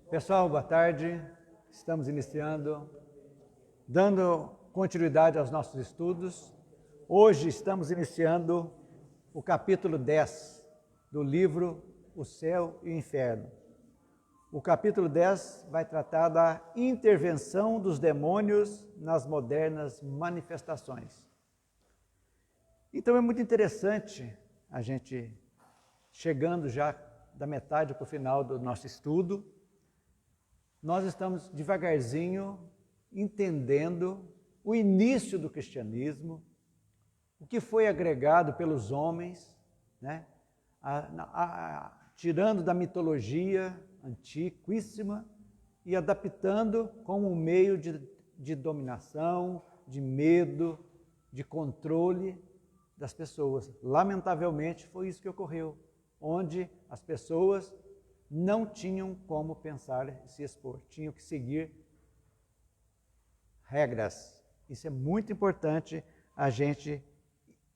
Pessoal, boa tarde. Estamos iniciando, dando continuidade aos nossos estudos. Hoje estamos iniciando o capítulo 10 do livro O Céu e o Inferno. O capítulo 10 vai tratar da intervenção dos demônios nas modernas manifestações. Então é muito interessante a gente, chegando já da metade para o final do nosso estudo, nós estamos devagarzinho entendendo o início do cristianismo, o que foi agregado pelos homens, né? Tirando da mitologia antiquíssima e adaptando como um meio de dominação, de medo, de controle das pessoas. Lamentavelmente foi isso que ocorreu, onde as pessoas não tinham como pensar e se expor, tinham que seguir regras. Isso é muito importante a gente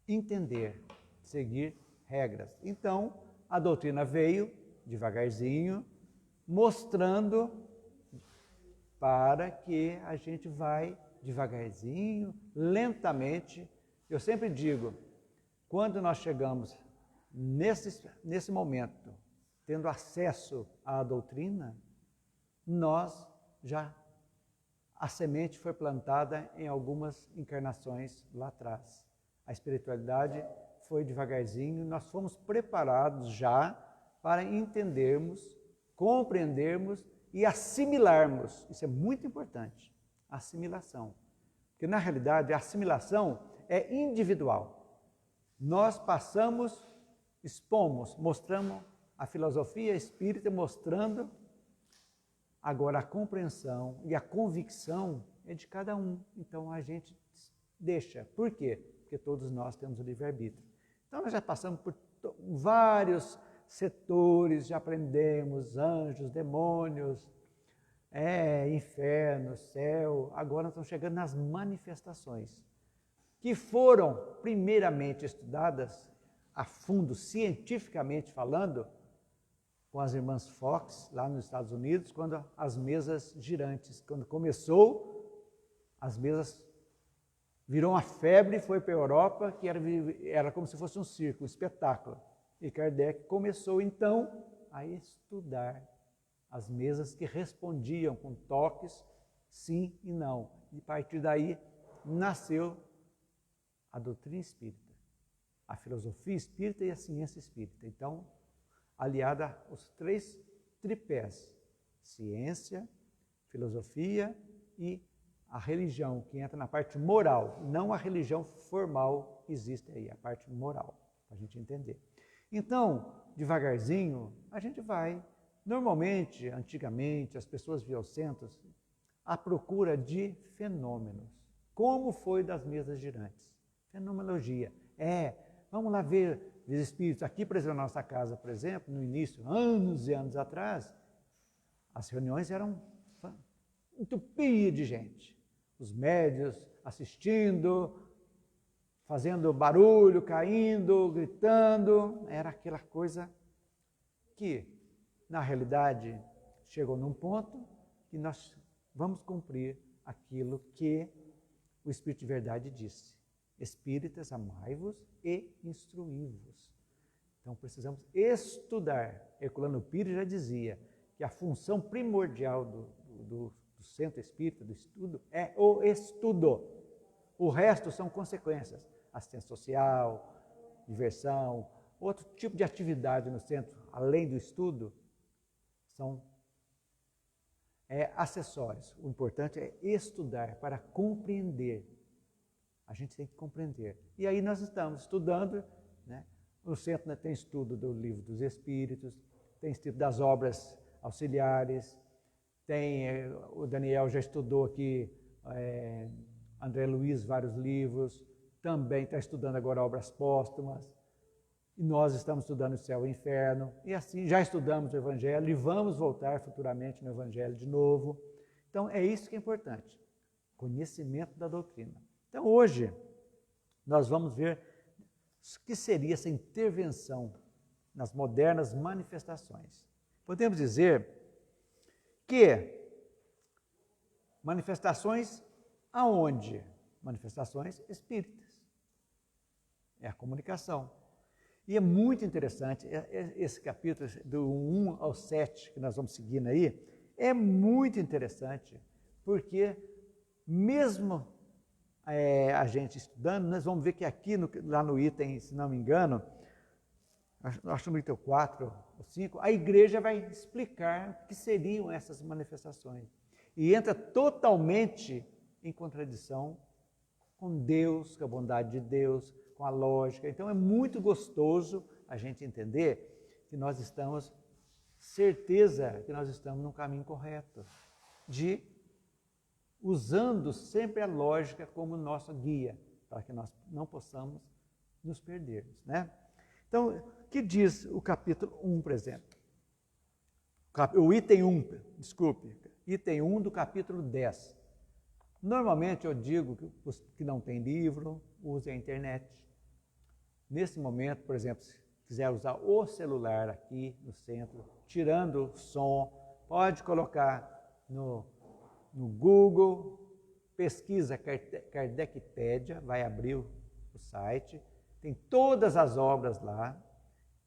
entender, seguir regras. Então, a doutrina veio devagarzinho, mostrando para que a gente vai devagarzinho, lentamente. Eu sempre digo, quando nós chegamos nesse momento, tendo acesso à doutrina, a semente foi plantada em algumas encarnações lá atrás. A espiritualidade foi devagarzinho, nós fomos preparados já para entendermos, compreendermos e assimilarmos. Isso é muito importante, a assimilação. Porque na realidade a assimilação é individual. Nós passamos, expomos, mostramos a filosofia espírita mostrando, agora a compreensão e a convicção é de cada um. Então a gente deixa. Por quê? Porque todos nós temos o livre-arbítrio. Então nós já passamos por vários setores, já aprendemos anjos, demônios, inferno, céu. Agora nós estamos chegando nas manifestações, que foram primeiramente estudadas a fundo, cientificamente falando, com as irmãs Fox, lá nos Estados Unidos, quando as mesas girantes, quando começou, as mesas virou uma febre, foi para a Europa, que era como se fosse um circo, um espetáculo. E Kardec começou, então, a estudar as mesas que respondiam com toques, sim e não. E a partir daí, nasceu a doutrina espírita, a filosofia espírita e a ciência espírita. Então, aliada aos três tripés, ciência, filosofia e a religião, que entra na parte moral, não a religião formal que existe aí, a parte moral, para a gente entender. Então, devagarzinho, a gente vai, normalmente, antigamente, as pessoas vinham aos centros à procura de fenômenos, como foi das mesas girantes, fenomenologia, vamos lá ver os espíritos. Aqui, por exemplo, na nossa casa, por exemplo, no início, anos e anos atrás, as reuniões eram entupia de gente. Os médios assistindo, fazendo barulho, caindo, gritando. Era aquela coisa que, na realidade, chegou num ponto que nós vamos cumprir aquilo que o Espírito de Verdade disse. Espíritas, amai-vos e instruí-vos. Então precisamos estudar. Herculano Pires já dizia que a função primordial do centro espírita, do estudo, é o estudo. O resto são consequências. Assistência social, diversão, outro tipo de atividade no centro, além do estudo, são acessórios. O importante é estudar para compreender. A gente tem que compreender. E aí nós estamos estudando, né? O centro tem estudo do Livro dos Espíritos, tem estudo das obras auxiliares, o Daniel já estudou aqui, André Luiz, vários livros, também está estudando agora obras póstumas, e nós estamos estudando o Céu e o Inferno, e assim já estudamos o Evangelho e vamos voltar futuramente no Evangelho de novo. Então é isso que é importante, conhecimento da doutrina. Então, hoje, nós vamos ver o que seria essa intervenção nas modernas manifestações. Podemos dizer que manifestações aonde? Manifestações espíritas. É a comunicação. E é muito interessante, esse capítulo, do 1 ao 7, que nós vamos seguindo aí, é muito interessante, porque mesmo a gente estudando, nós vamos ver que aqui, lá no item, se não me engano, acho no item 4 ou 5, a igreja vai explicar o que seriam essas manifestações. E entra totalmente em contradição com Deus, com a bondade de Deus, com a lógica. Então é muito gostoso a gente entender que nós estamos, certeza que nós estamos no caminho correto, de usando sempre a lógica como nossa guia, para que nós não possamos nos perdermos, né? Então, o que diz o capítulo 1, por exemplo? O item 1, desculpe, item 1 do capítulo 10. Normalmente eu digo que os que não tem livro, usem a internet. Nesse momento, por exemplo, se quiser usar o celular aqui no centro, tirando o som, pode colocar no Google, pesquisa Kardecpédia, vai abrir o site, tem todas as obras lá,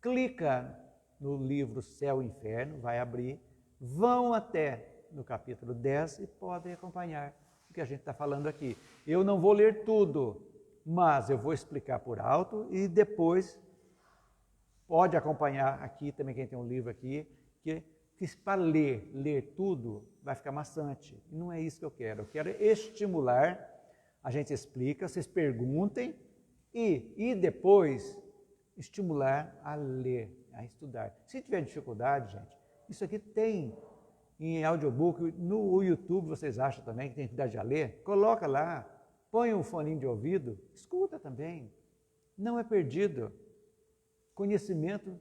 clica no livro Céu e Inferno, vai abrir, vão até no capítulo 10 e podem acompanhar o que a gente está falando aqui. Eu não vou ler tudo, mas eu vou explicar por alto e depois pode acompanhar aqui também, quem tem um livro aqui, que para ler tudo vai ficar maçante. E não é isso que eu quero. Eu quero estimular, a gente explica, vocês perguntem e depois estimular a ler, a estudar. Se tiver dificuldade, gente, isso aqui tem em audiobook, no YouTube vocês acham também que tem dificuldade a ler, coloca lá, põe um foninho de ouvido, escuta também. Não é perdido. Conhecimento,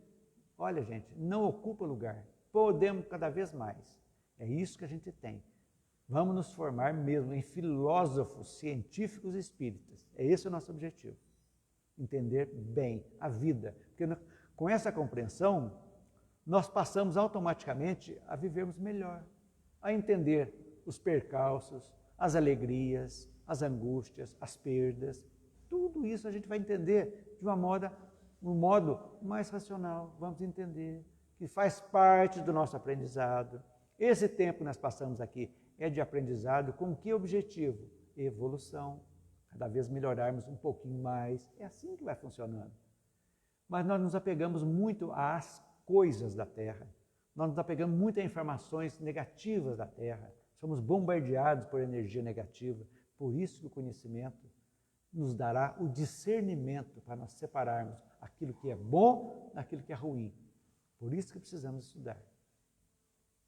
olha gente, não ocupa lugar. Podemos cada vez mais. É isso que a gente tem. Vamos nos formar mesmo em filósofos, científicos espíritas. É esse o nosso objetivo. Entender bem a vida. Porque com essa compreensão, nós passamos automaticamente a vivermos melhor, a entender os percalços, as alegrias, as angústias, as perdas. Tudo isso a gente vai entender de um modo mais racional. Vamos entender que faz parte do nosso aprendizado. Esse tempo que nós passamos aqui é de aprendizado com que objetivo? Evolução, cada vez melhorarmos um pouquinho mais. É assim que vai funcionando. Mas nós nos apegamos muito às coisas da Terra. Nós nos apegamos muito a informações negativas da Terra. Somos bombardeados por energia negativa. Por isso que o conhecimento nos dará o discernimento para nós separarmos aquilo que é bom daquilo que é ruim. Por isso que precisamos estudar.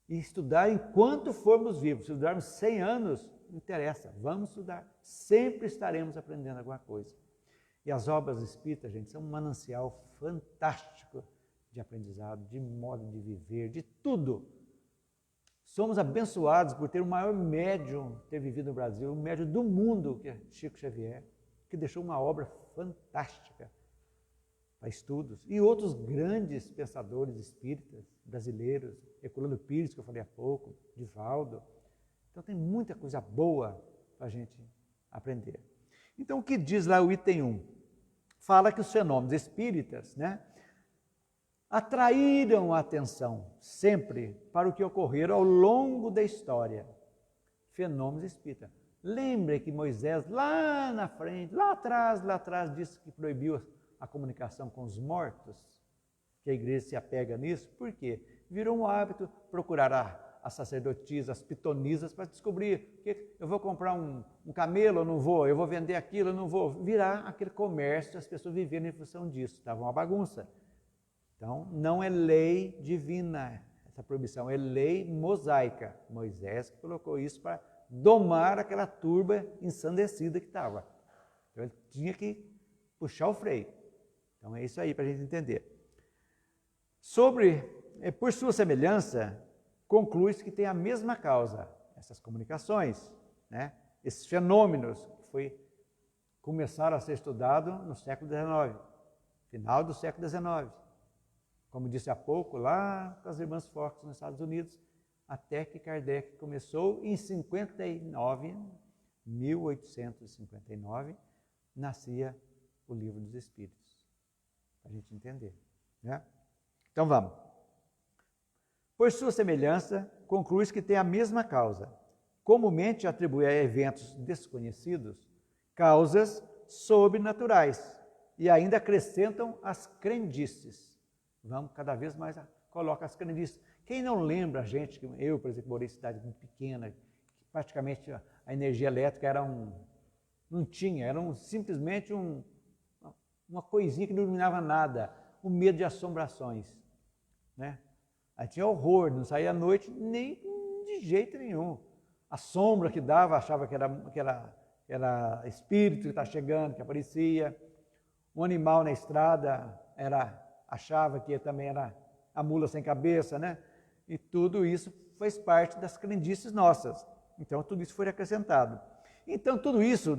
E estudar enquanto formos vivos. Se estudarmos 100 anos, não interessa, vamos estudar. Sempre estaremos aprendendo alguma coisa. E as obras espíritas, gente, são um manancial fantástico de aprendizado, de modo de viver, de tudo. Somos abençoados por ter o maior médium ter vivido no Brasil, o médium do mundo, que é Chico Xavier, que deixou uma obra fantástica para estudos. E outros grandes pensadores espíritas brasileiros, Herculano Pires, que eu falei há pouco, Divaldo. Então tem muita coisa boa para a gente aprender. Então o que diz lá o item 1? Fala que os fenômenos espíritas, né, atraíram a atenção sempre para o que ocorreram ao longo da história. Fenômenos espíritas. Lembre que Moisés, lá na frente, lá atrás, disse que proibiu a comunicação com os mortos, que a igreja se apega nisso. Por quê? Virou um hábito procurar as sacerdotisas, as pitonisas, para descobrir que eu vou comprar um camelo, eu não vou, eu vou vender aquilo, eu não vou. Virar aquele comércio, as pessoas viverem em função disso. Estava uma bagunça. Então, não é lei divina essa proibição, é lei mosaica. Moisés que colocou isso para domar aquela turba ensandecida que estava. Então, ele tinha que puxar o freio. Então, é isso aí para a gente entender. Por sua semelhança, conclui-se que tem a mesma causa, essas comunicações, né? Esses fenômenos que começaram a ser estudados no século XIX, final do século XIX. Como disse há pouco, lá com as irmãs Fox nos Estados Unidos, até que Kardec começou em 1859, nascia o Livro dos Espíritos, para a gente entender, né? Então vamos. Por sua semelhança, conclui que tem a mesma causa. Comumente atribui a eventos desconhecidos causas sobrenaturais e ainda acrescentam as crendices. Vamos cada vez mais coloca as crendices. Quem não lembra, a gente, eu, por exemplo, morei em cidade muito pequena, que praticamente a energia elétrica não tinha, era simplesmente uma coisinha que não iluminava nada, o medo de assombrações, né? Aí tinha horror, não saía à noite nem de jeito nenhum. A sombra que dava, achava que era espírito que está chegando, que aparecia. Um animal na estrada achava que também era a mula sem cabeça, né? E tudo isso faz parte das crendices nossas. Então, tudo isso foi acrescentado. Então, tudo isso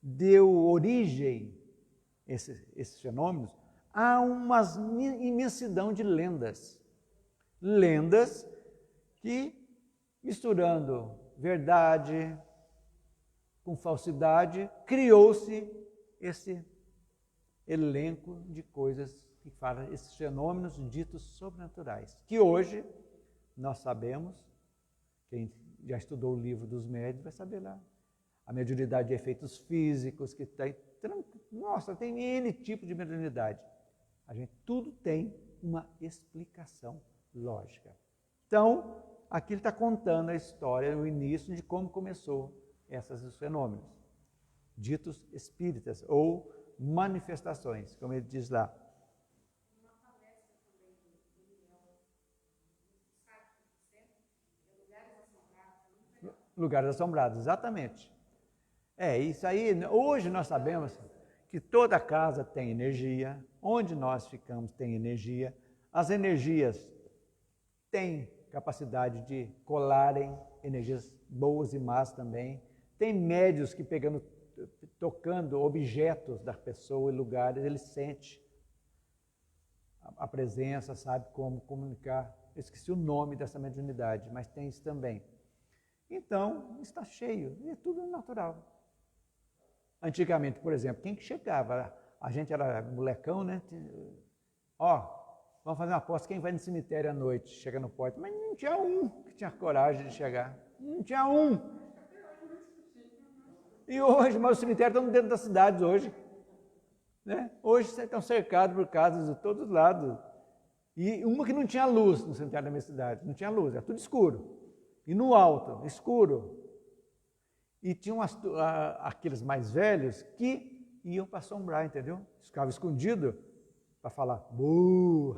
deu origem, esses fenômenos, a uma imensidão de lendas. Lendas que, misturando verdade com falsidade, criou-se esse elenco de coisas que falam, esses fenômenos ditos sobrenaturais, que hoje nós sabemos, quem já estudou o livro dos médiuns vai saber lá, a mediunidade de efeitos físicos, que tem N tipo de mediunidade. Tudo tem uma explicação lógica. Então, aqui ele está contando a história, o início de como começou esses fenômenos, ditos espíritas ou manifestações, como ele diz lá. Uma palestra também do Lugares Assombrados. Lugares Assombrados, exatamente. Isso aí, hoje nós sabemos que toda casa tem energia, onde nós ficamos tem energia, as energias têm capacidade de colarem, energias boas e más também, tem médiuns que tocando objetos da pessoa e lugares, ele sente a presença, sabe como comunicar. Eu esqueci o nome dessa mediunidade, mas tem isso também. Então, está cheio, e é tudo natural. Antigamente, por exemplo, quem que chegava? A gente era molecão, né? Vamos fazer uma aposta, quem vai no cemitério à noite, chega no porto. Mas não tinha um que tinha coragem de chegar. Não tinha um. E hoje, mas os cemitérios estão dentro das cidades hoje. Né? Hoje estão cercados por casas de todos os lados. E uma que não tinha luz no cemitério da minha cidade. Não tinha luz, era tudo escuro. E no alto, escuro. E tinham aqueles mais velhos que iam para assombrar, entendeu? Ficavam escondidos para falar, buh!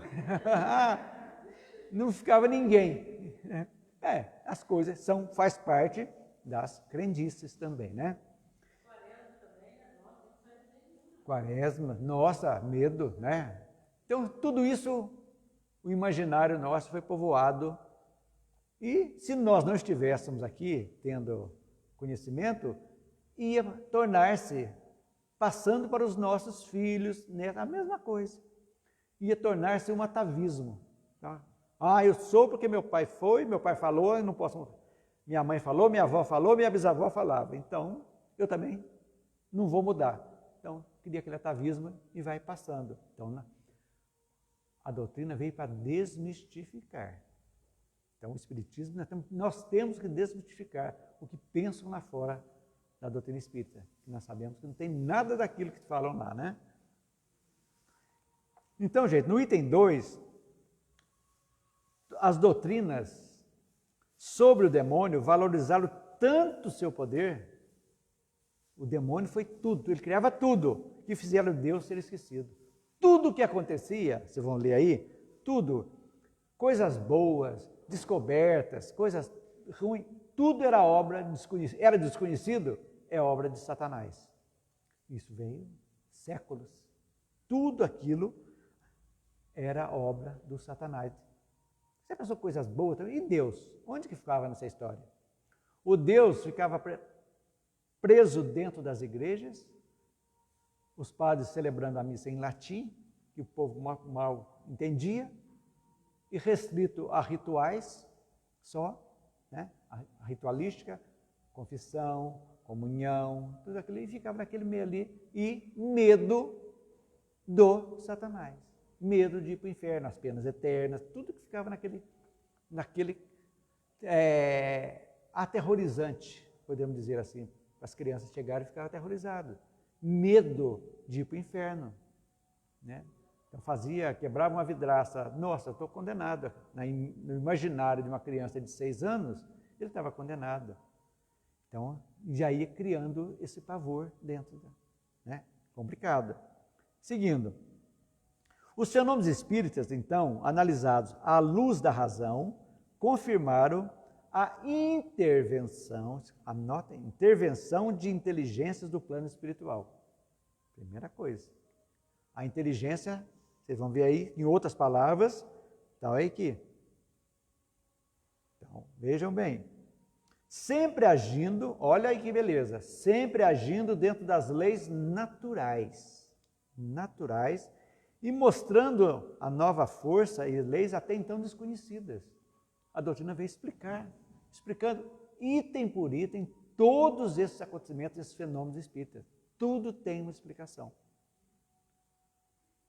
Não ficava ninguém. As coisas faz parte das crendices também, né? Quaresma, nossa, medo, né? Então, tudo isso, o imaginário nosso foi povoado. E se nós não estivéssemos aqui, tendo conhecimento, ia tornar-se, passando para os nossos filhos, né, a mesma coisa. Ia tornar-se um atavismo. Tá? Eu sou porque meu pai foi, meu pai falou, eu não posso... Minha mãe falou, minha avó falou, minha bisavó falava. Então, eu também não vou mudar. Então, cria aquele atavismo e vai passando. Então, a doutrina veio para desmistificar. Então, o Espiritismo, nós temos que desmistificar o que pensam lá fora da doutrina espírita. Que nós sabemos que não tem nada daquilo que falam lá, né? Então, gente, no item 2, as doutrinas sobre o demônio valorizaram tanto o seu poder. O demônio foi tudo, ele criava tudo, que fizeram Deus ser esquecido. Tudo o que acontecia, vocês vão ler aí, tudo, coisas boas, descobertas, coisas ruins, tudo era obra desconhecida. Era desconhecido, é obra de Satanás. Isso veio séculos. Tudo aquilo era obra do Satanás. Você pensou coisas boas também? E Deus? Onde que ficava nessa história? O Deus ficava preso dentro das igrejas, os padres celebrando a missa em latim, que o povo mal entendia, e restrito a rituais só, né? A ritualística, confissão, comunhão, tudo aquilo, e ficava naquele meio ali, e medo do Satanás, medo de ir para o inferno, as penas eternas, tudo que ficava naquele aterrorizante, podemos dizer assim. As crianças chegaram e ficaram aterrorizadas, medo de ir para o inferno, né? Então quebrava uma vidraça, nossa, estou condenado. No imaginário de uma criança de 6 anos, ele estava condenado. Então, já ia criando esse pavor dentro, né? Complicado. Seguindo, os fenômenos espíritas, então, analisados à luz da razão, confirmaram a intervenção, anotem, intervenção de inteligências do plano espiritual. Primeira coisa. A inteligência, vocês vão ver aí, em outras palavras, está aí aqui. Então, vejam bem. Sempre agindo, olha aí que beleza, sempre agindo dentro das leis naturais, e mostrando a nova força e leis até então desconhecidas. A doutrina veio explicando item por item todos esses acontecimentos, esses fenômenos espíritas. Tudo tem uma explicação.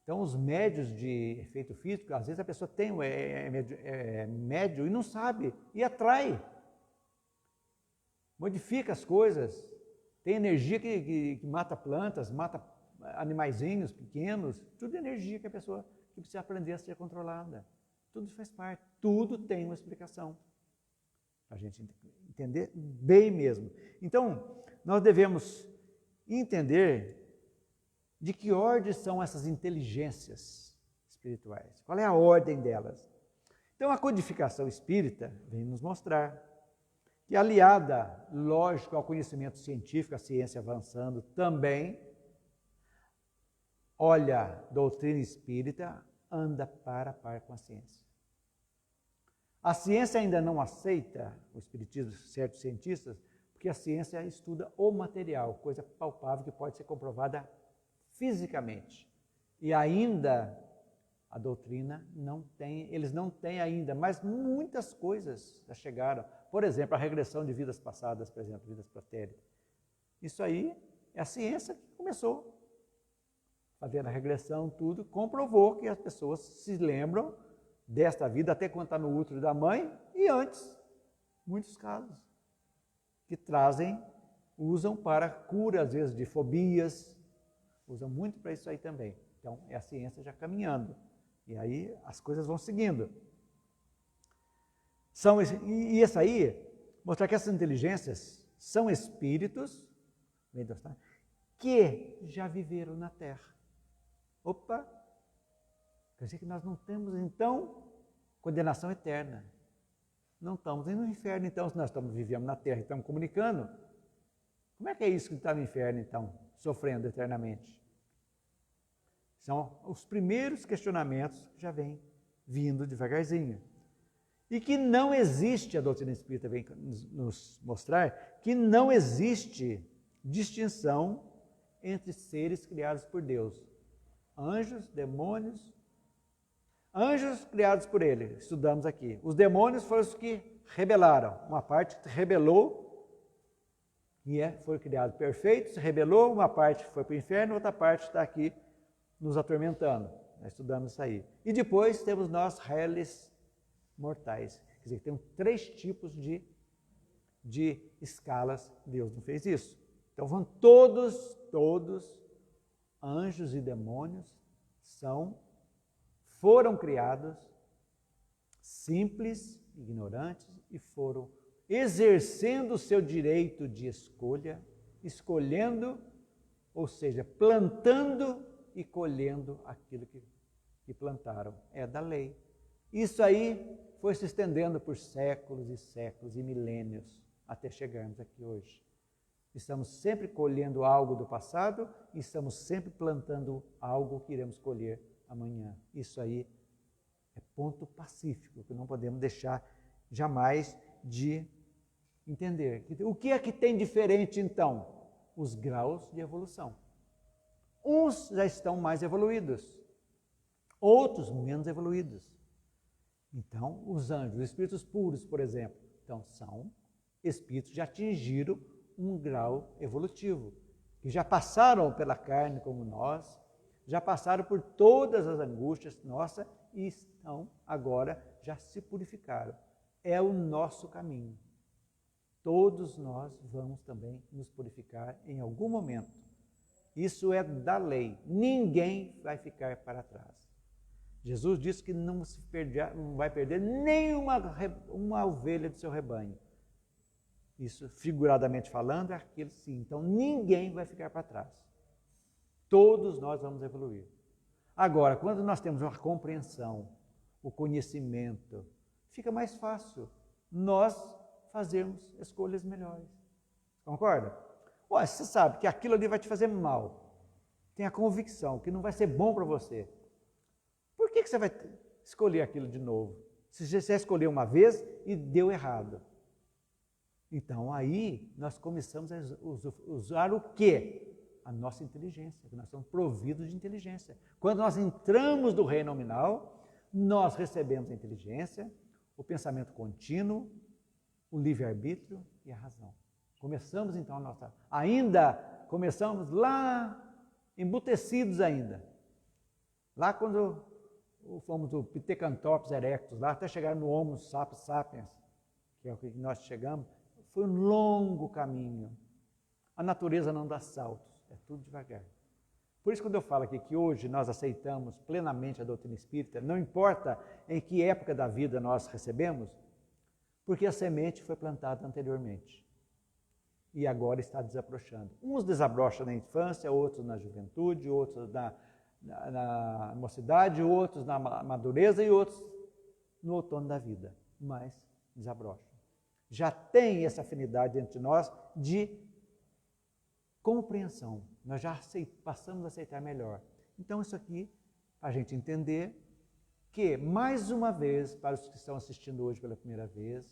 Então, os médios de efeito físico, às vezes a pessoa tem médio e não sabe, e atrai. Modifica as coisas, tem energia que mata plantas, mata animaizinhos pequenos, tudo é energia que a pessoa que precisa aprender a ser controlada. Tudo faz parte, tudo tem uma explicação. Para a gente entender bem mesmo. Então, nós devemos entender de que ordem são essas inteligências espirituais. Qual é a ordem delas? Então, a codificação espírita vem nos mostrar que, aliada, lógico, ao conhecimento científico, a ciência avançando também, olha, a doutrina espírita anda par a par com a ciência. A ciência ainda não aceita o espiritismo, certos cientistas, porque a ciência estuda o material, coisa palpável que pode ser comprovada fisicamente. E ainda a doutrina não tem, eles não têm ainda, mas muitas coisas já chegaram. Por exemplo, a regressão de vidas passadas, por exemplo, vidas pretéritas. Isso aí é a ciência que começou fazendo a regressão, tudo, comprovou que as pessoas se lembram desta vida até quando está no útero da mãe e antes, muitos casos, que usam para cura, às vezes, de fobias, usam muito para isso aí também. Então, é a ciência já caminhando. E aí as coisas vão seguindo. E isso aí, mostrar que essas inteligências são espíritos que já viveram na Terra. Opa! Quer dizer que nós não temos, então, condenação eterna. Não estamos no inferno, então, se nós estamos vivendo na Terra e estamos comunicando. Como é que é isso que está no inferno, então, sofrendo eternamente? São os primeiros questionamentos que já vêm vindo devagarzinho. E que não existe, a doutrina espírita vem nos mostrar, que não existe distinção entre seres criados por Deus. Anjos, demônios, anjos criados por ele, estudamos aqui. Os demônios foram os que rebelaram. Uma parte rebelou, e foi criado perfeito, se rebelou, uma parte foi para o inferno, outra parte está aqui nos atormentando. Nós estudamos isso aí. E depois temos nós, réis mortais. Quer dizer, tem 3 tipos de escalas. Deus não fez isso. Então, vão todos, anjos e demônios, foram criados simples, ignorantes, e foram exercendo o seu direito de escolha, escolhendo, ou seja, plantando e colhendo aquilo que plantaram. É da lei. Isso aí foi se estendendo por séculos e séculos e milênios, até chegarmos aqui hoje. Estamos sempre colhendo algo do passado e estamos sempre plantando algo que iremos colher amanhã. Isso aí é ponto pacífico, que não podemos deixar jamais de entender. O que é que tem diferente, então? Os graus de evolução. Uns já estão mais evoluídos, outros menos evoluídos. Então, os anjos, os espíritos puros, por exemplo, então são espíritos que já atingiram um grau evolutivo, que já passaram pela carne como nós, já passaram por todas as angústias nossas e estão agora, já se purificaram. É o nosso caminho. Todos nós vamos também nos purificar em algum momento. Isso é da lei. Ninguém vai ficar para trás. Jesus disse que não vai perder nenhuma ovelha do seu rebanho. Isso, figuradamente falando, é aquilo sim. Então, ninguém vai ficar para trás. Todos nós vamos evoluir. Agora, quando nós temos uma compreensão, o conhecimento, fica mais fácil nós fazermos escolhas melhores. Concorda? Ué, você sabe que aquilo ali vai te fazer mal. Tem a convicção que não vai ser bom para você. Por que você vai escolher aquilo de novo? Se você já escolheu uma vez e deu errado. Então, aí, nós começamos a usar o quê? A nossa inteligência, que nós somos providos de inteligência. Quando nós entramos do reino nominal, nós recebemos a inteligência, o pensamento contínuo, o livre-arbítrio e a razão. Começamos, então, começamos lá, embutecidos ainda. Lá quando fomos do Pithecanthropus erectus, lá até chegar no Homo sapiens, que é o que nós chegamos, foi um longo caminho. A natureza não dá saltos, é tudo devagar. Por isso, quando eu falo aqui que hoje nós aceitamos plenamente a doutrina espírita, não importa em que época da vida nós recebemos, porque a semente foi plantada anteriormente e agora está desabrochando. Uns desabrocham na infância, outros na juventude, outros na mocidade, outros na madureza e outros no outono da vida, mas desabrocham. Já tem essa afinidade entre nós de compreensão. Nós já passamos a aceitar melhor. Então, isso aqui, para a gente entender que, mais uma vez, para os que estão assistindo hoje pela primeira vez,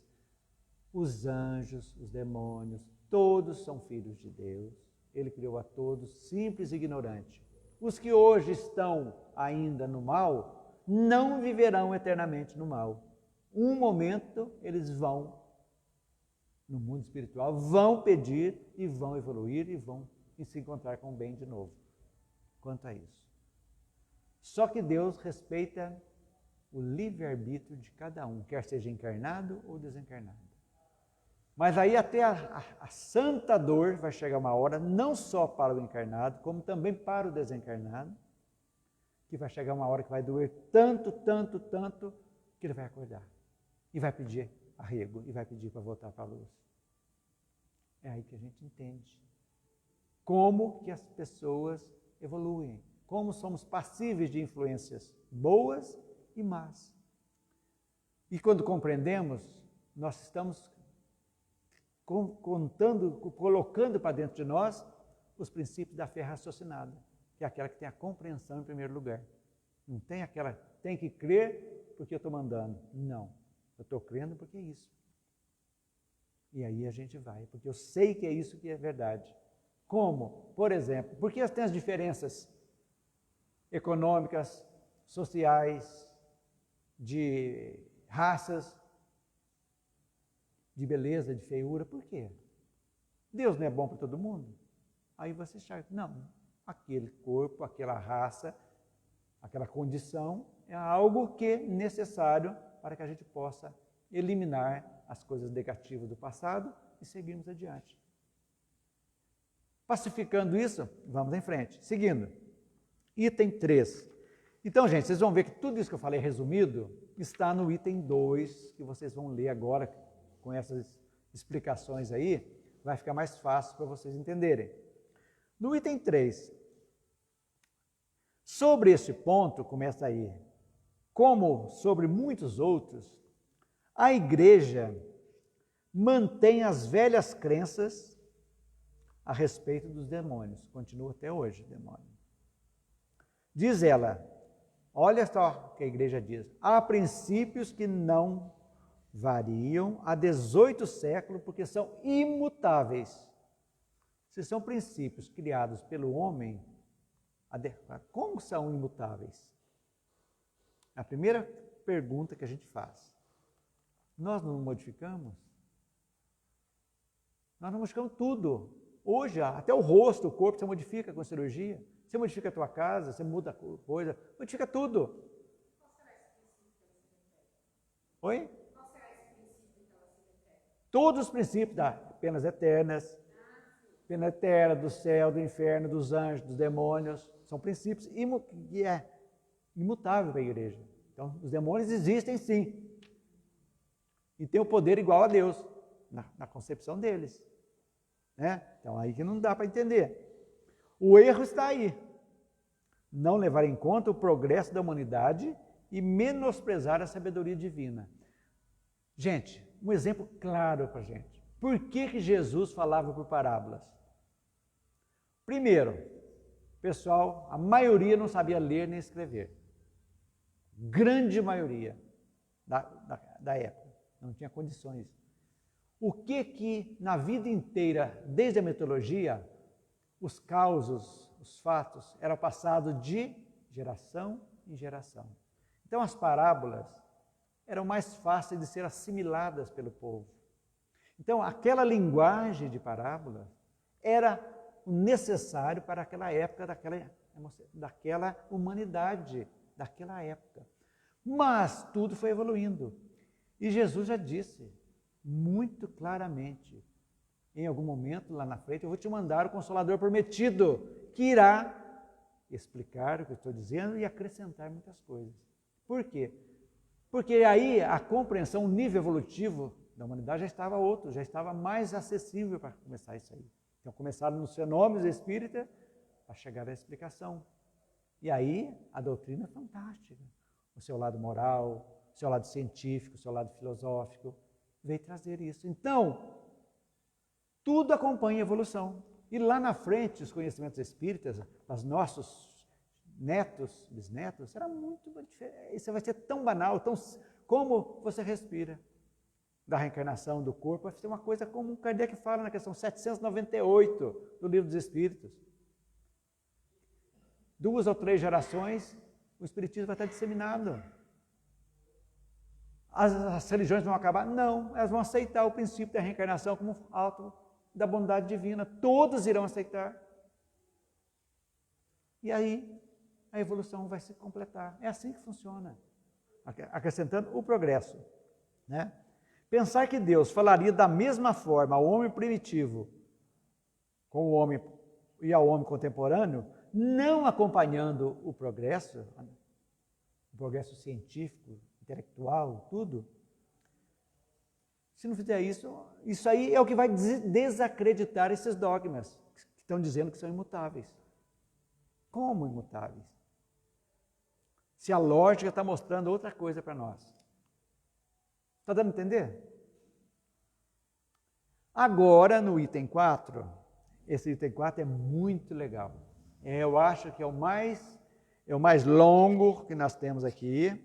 os anjos, os demônios, todos são filhos de Deus. Ele criou a todos, simples e ignorante. Os que hoje estão ainda no mal, não viverão eternamente no mal. Um momento, eles vão no mundo espiritual, vão pedir e vão evoluir e vão se encontrar com o bem de novo. Quanto a isso. Só que Deus respeita o livre-arbítrio de cada um, quer seja encarnado ou desencarnado. Mas aí até a santa dor vai chegar uma hora, não só para o encarnado, como também para o desencarnado, que vai chegar uma hora que vai doer tanto, que ele vai acordar e vai pedir arrego e vai pedir para voltar para a luz. É aí que a gente entende como que as pessoas evoluem, como somos passíveis de influências boas e más. E quando compreendemos, nós estamos colocando para dentro de nós os princípios da fé raciocinada, que é aquela que tem a compreensão em primeiro lugar. Não tem aquela, tem que crer porque eu estou mandando. Não, eu estou crendo porque é isso. E aí a gente vai, porque eu sei que é isso que é verdade. Como, por exemplo, porque tem as diferenças econômicas, sociais, de raças, de beleza, de feiura, por quê? Deus não é bom para todo mundo? Aí você acha, não, aquele corpo, aquela raça, aquela condição é algo que é necessário para que a gente possa eliminar as coisas negativas do passado e seguirmos adiante. Pacificando isso, vamos em frente. Seguindo, item 3. Então, gente, vocês vão ver que tudo isso que eu falei resumido está no item 2, que vocês vão ler agora com essas explicações aí, vai ficar mais fácil para vocês entenderem. No item 3, sobre esse ponto, começa aí, como sobre muitos outros, a igreja mantém as velhas crenças a respeito dos demônios. Continua até hoje, demônio. Diz ela, olha só o que a igreja diz, há princípios que não variam há 18 séculos porque são imutáveis. Se são princípios criados pelo homem, como são imutáveis? A primeira pergunta que a gente faz. Nós não modificamos? Nós não modificamos tudo. Hoje, até o rosto, o corpo, você modifica com cirurgia. Você modifica a tua casa, você muda coisa, modifica tudo. Oi? Qual será esse princípio que ela se refere? Todos os princípios das penas eternas, pena eterna, do céu, do inferno, dos anjos, dos demônios, são princípios que é imutável para a igreja. Então, os demônios existem sim. E tem o poder igual a Deus, na concepção deles. Né? Então, aí que não dá para entender. O erro está aí. Não levar em conta o progresso da humanidade e menosprezar a sabedoria divina. Gente, um exemplo claro para a gente. Por que Jesus falava por parábolas? Primeiro, pessoal, a maioria não sabia ler nem escrever. Grande maioria da época. Não tinha condições. O que na vida inteira, desde a mitologia, os causos, os fatos, eram passados de geração em geração. Então as parábolas eram mais fáceis de ser assimiladas pelo povo. Então aquela linguagem de parábola era necessário para aquela época, daquela humanidade, daquela época. Mas tudo foi evoluindo. E Jesus já disse muito claramente, em algum momento lá na frente, eu vou te mandar o Consolador prometido, que irá explicar o que eu estou dizendo e acrescentar muitas coisas. Por quê? Porque aí a compreensão, o nível evolutivo da humanidade já estava outro, já estava mais acessível para começar isso aí. Então começaram nos fenômenos espíritas a chegar à explicação. E aí a doutrina é fantástica. O seu lado moral, o seu lado científico, o seu lado filosófico, veio trazer isso. Então, tudo acompanha a evolução. E lá na frente, os conhecimentos espíritas, os nossos netos, bisnetos, será muito diferente. Isso vai ser tão banal, tão como você respira. Da reencarnação do corpo, vai ser uma coisa como o Kardec fala na questão 798 do Livro dos Espíritos. 2 ou 3 gerações, o Espiritismo vai estar disseminado. As religiões vão acabar? Não, elas vão aceitar o princípio da reencarnação como alto da bondade divina. Todas irão aceitar. E aí, a evolução vai se completar. É assim que funciona. Acrescentando o progresso. Né? Pensar que Deus falaria da mesma forma ao homem primitivo com o homem e ao homem contemporâneo, não acompanhando o progresso científico, intelectual, tudo. Se não fizer isso, isso aí é o que vai desacreditar esses dogmas que estão dizendo que são imutáveis. Como imutáveis? Se a lógica está mostrando outra coisa para nós. Está dando a entender? Agora, no item 4, esse item 4 é muito legal. Eu acho que é o mais longo que nós temos aqui,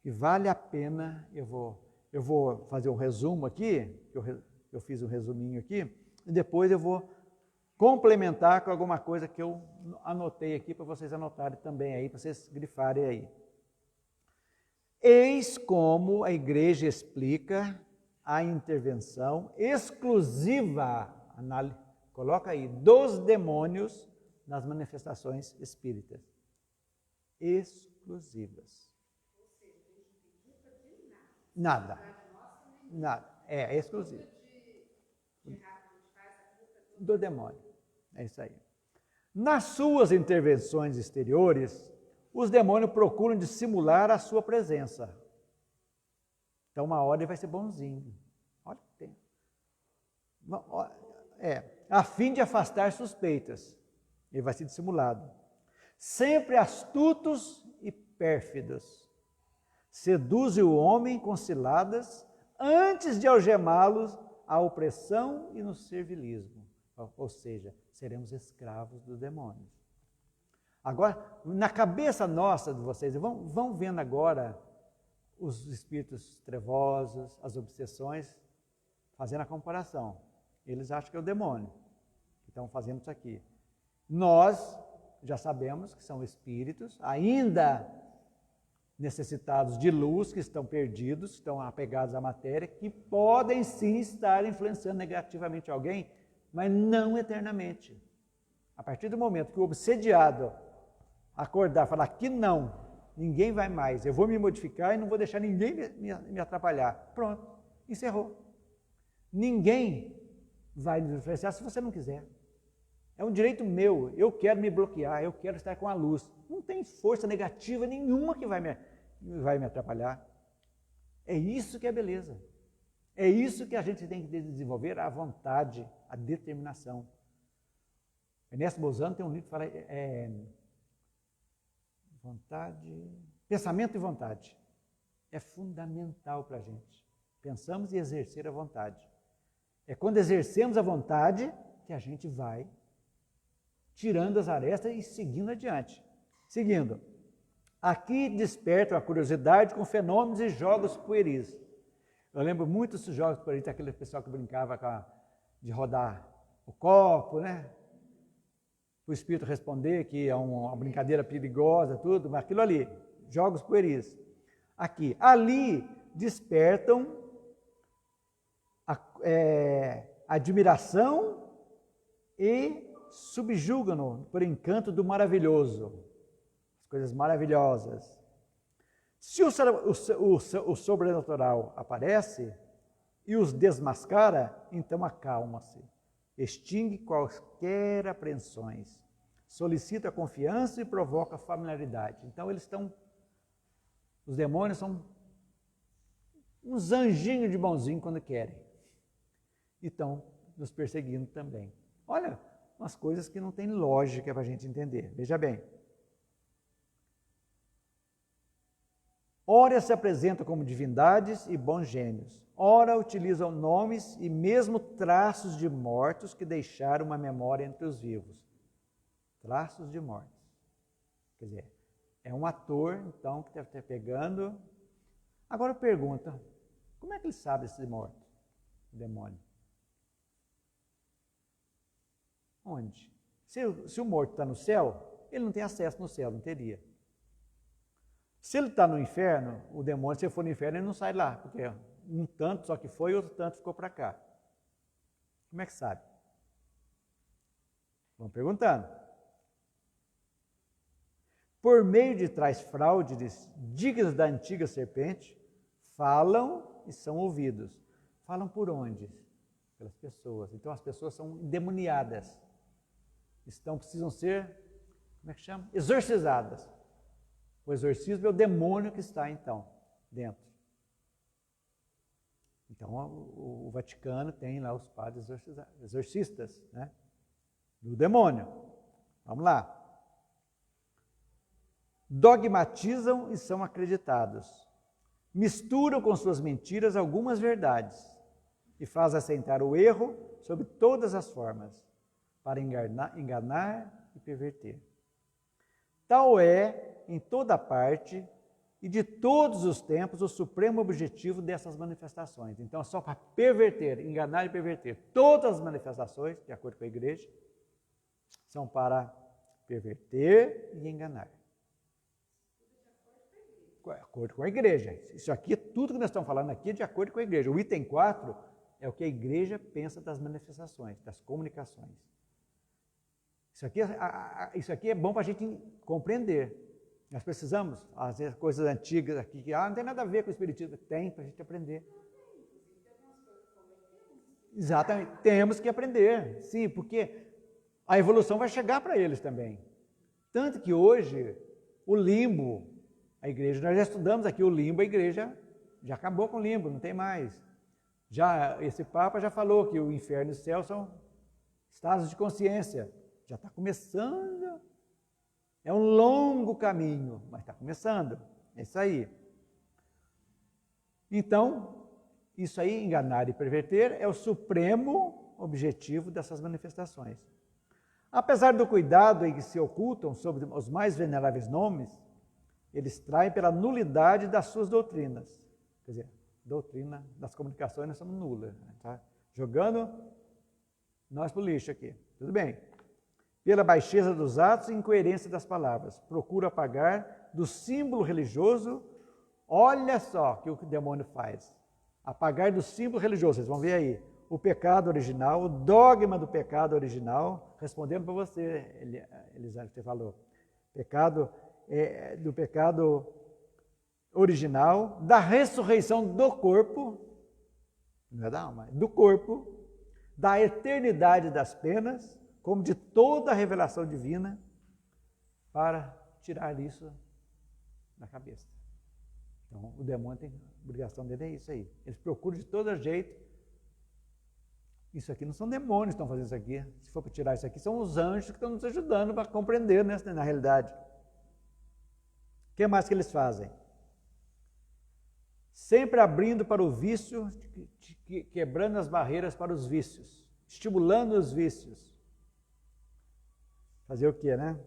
que vale a pena. Eu vou fazer um resumo aqui, eu fiz um resuminho aqui, e depois eu vou complementar com alguma coisa que eu anotei aqui para vocês anotarem também aí, para vocês grifarem aí. Eis como a igreja explica a intervenção exclusiva, coloca aí, dos demônios nas manifestações espíritas. Exclusivas. Nada. Nada. É exclusivo. Do demônio. É isso aí. Nas suas intervenções exteriores, os demônios procuram dissimular a sua presença. Então, uma hora ele vai ser bonzinho. Olha que tem. A fim de afastar suspeitas. Ele vai ser dissimulado. Sempre astutos e pérfidos. Seduzem o homem com ciladas antes de algemá-los à opressão e no servilismo. Ou seja, seremos escravos dos demônios. Agora, na cabeça nossa de vocês, vão vendo agora os espíritos trevosos, as obsessões, fazendo a comparação. Eles acham que é o demônio que estão fazendo isso aqui. Nós já sabemos que são espíritos, ainda necessitados de luz, que estão perdidos, estão apegados à matéria, que podem sim estar influenciando negativamente alguém, mas não eternamente. A partir do momento que o obsediado acordar, falar que não, ninguém vai mais, eu vou me modificar e não vou deixar ninguém me atrapalhar. Pronto, encerrou. Ninguém vai nos influenciar se você não quiser. É um direito meu, eu quero me bloquear, eu quero estar com a luz. Não tem força negativa nenhuma que vai me atrapalhar. É isso que é beleza. É isso que a gente tem que desenvolver, a vontade, a determinação. Ernesto Bozano tem um livro que fala vontade, pensamento e vontade. É fundamental para a gente. Pensamos e exercer a vontade. É quando exercemos a vontade que a gente vai tirando as arestas e seguindo adiante. Seguindo. Aqui despertam a curiosidade com fenômenos e jogos pueris. Eu lembro muito desses jogos pueris, aquele pessoal que brincava de rodar o copo, né? O espírito responder que é uma brincadeira perigosa, tudo, mas aquilo ali, jogos pueris. Aqui, ali despertam admiração e subjugam-no por encanto do maravilhoso, as coisas maravilhosas. Se o sobrenatural aparece e os desmascara, então acalma-se, extingue quaisquer apreensões, solicita a confiança e provoca familiaridade. Então os demônios são uns anjinhos de bonzinho quando querem. E estão nos perseguindo também. Olha, umas coisas que não tem lógica para a gente entender. Veja bem. Ora se apresentam como divindades e bons gênios. Ora utilizam nomes e mesmo traços de mortos que deixaram uma memória entre os vivos. Traços de mortos. Quer dizer, é um ator, então, que está pegando. Agora pergunta, como é que ele sabe esse morto? O demônio. Onde? Se o morto está no céu, ele não tem acesso no céu, não teria. Se ele está no inferno, o demônio, se ele for no inferno, ele não sai lá, porque um tanto só que foi e outro tanto ficou para cá. Como é que sabe? Vamos perguntando. Por meio de tais fraudes dignas da antiga serpente, falam e são ouvidos. Falam por onde? Pelas pessoas. Então as pessoas são endemoniadas. Precisam ser, como é que chama? Exorcizadas. O exorcismo é o demônio que está, então, dentro. Então, o Vaticano tem lá os padres exorcistas, né? Do demônio. Vamos lá. Dogmatizam e são acreditados. Misturam com suas mentiras algumas verdades e fazem assentar o erro sob todas as formas, para enganar e perverter. Tal é, em toda parte e de todos os tempos, o supremo objetivo dessas manifestações. Então, só para perverter, enganar e perverter. Todas as manifestações, de acordo com a igreja, são para perverter e enganar. De acordo com a igreja. Isso aqui, tudo que nós estamos falando aqui é de acordo com a igreja. O item 4 é o que a igreja pensa das manifestações, das comunicações. Isso aqui é bom para a gente compreender. Nós precisamos, às vezes, coisas antigas aqui, que não tem nada a ver com o espiritismo. Tem, para a gente aprender. Exatamente, temos que aprender. Sim, porque a evolução vai chegar para eles também. Tanto que hoje, o limbo, a igreja, nós já estudamos aqui o limbo, a igreja já acabou com o limbo, não tem mais. Esse Papa já falou que o inferno e o céu são estados de consciência. Já está começando. É um longo caminho, mas está começando. É isso aí. Então, isso aí, enganar e perverter, é o supremo objetivo dessas manifestações. Apesar do cuidado em que se ocultam sobre os mais veneráveis nomes, eles traem pela nulidade das suas doutrinas. Quer dizer, doutrina das comunicações nós somos nulas. Tá? Jogando nós para o lixo aqui. Tudo bem. Pela baixeza dos atos e incoerência das palavras. Procura apagar do símbolo religioso Olha só o que o demônio faz. Apagar do símbolo religioso, vocês vão ver aí. O pecado original, o dogma do pecado original, respondendo para você, Elisângela, você falou. Do pecado original, da ressurreição do corpo, não é da alma, do corpo, da eternidade das penas, como de toda a revelação divina, para tirar isso da cabeça. Então, o demônio tem a obrigação dele, é isso aí. Eles procuram de todo jeito. Isso aqui não são demônios que estão fazendo isso aqui. Se for para tirar isso aqui, são os anjos que estão nos ajudando para compreender, né, na realidade. O que mais que eles fazem? Sempre abrindo para o vício, quebrando as barreiras para os vícios, estimulando os vícios. Fazer o quê, né?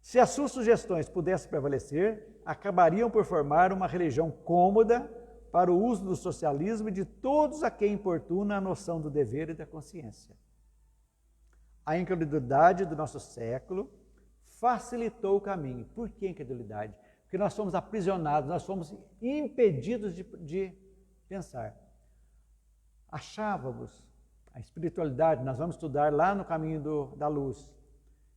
Se as suas sugestões pudessem prevalecer, acabariam por formar uma religião cômoda para o uso do socialismo e de todos a quem importuna a noção do dever e da consciência. A incredulidade do nosso século facilitou o caminho. Por que incredulidade? Porque nós fomos aprisionados, nós fomos impedidos de pensar. Achávamos a espiritualidade, nós vamos estudar lá no caminho da luz.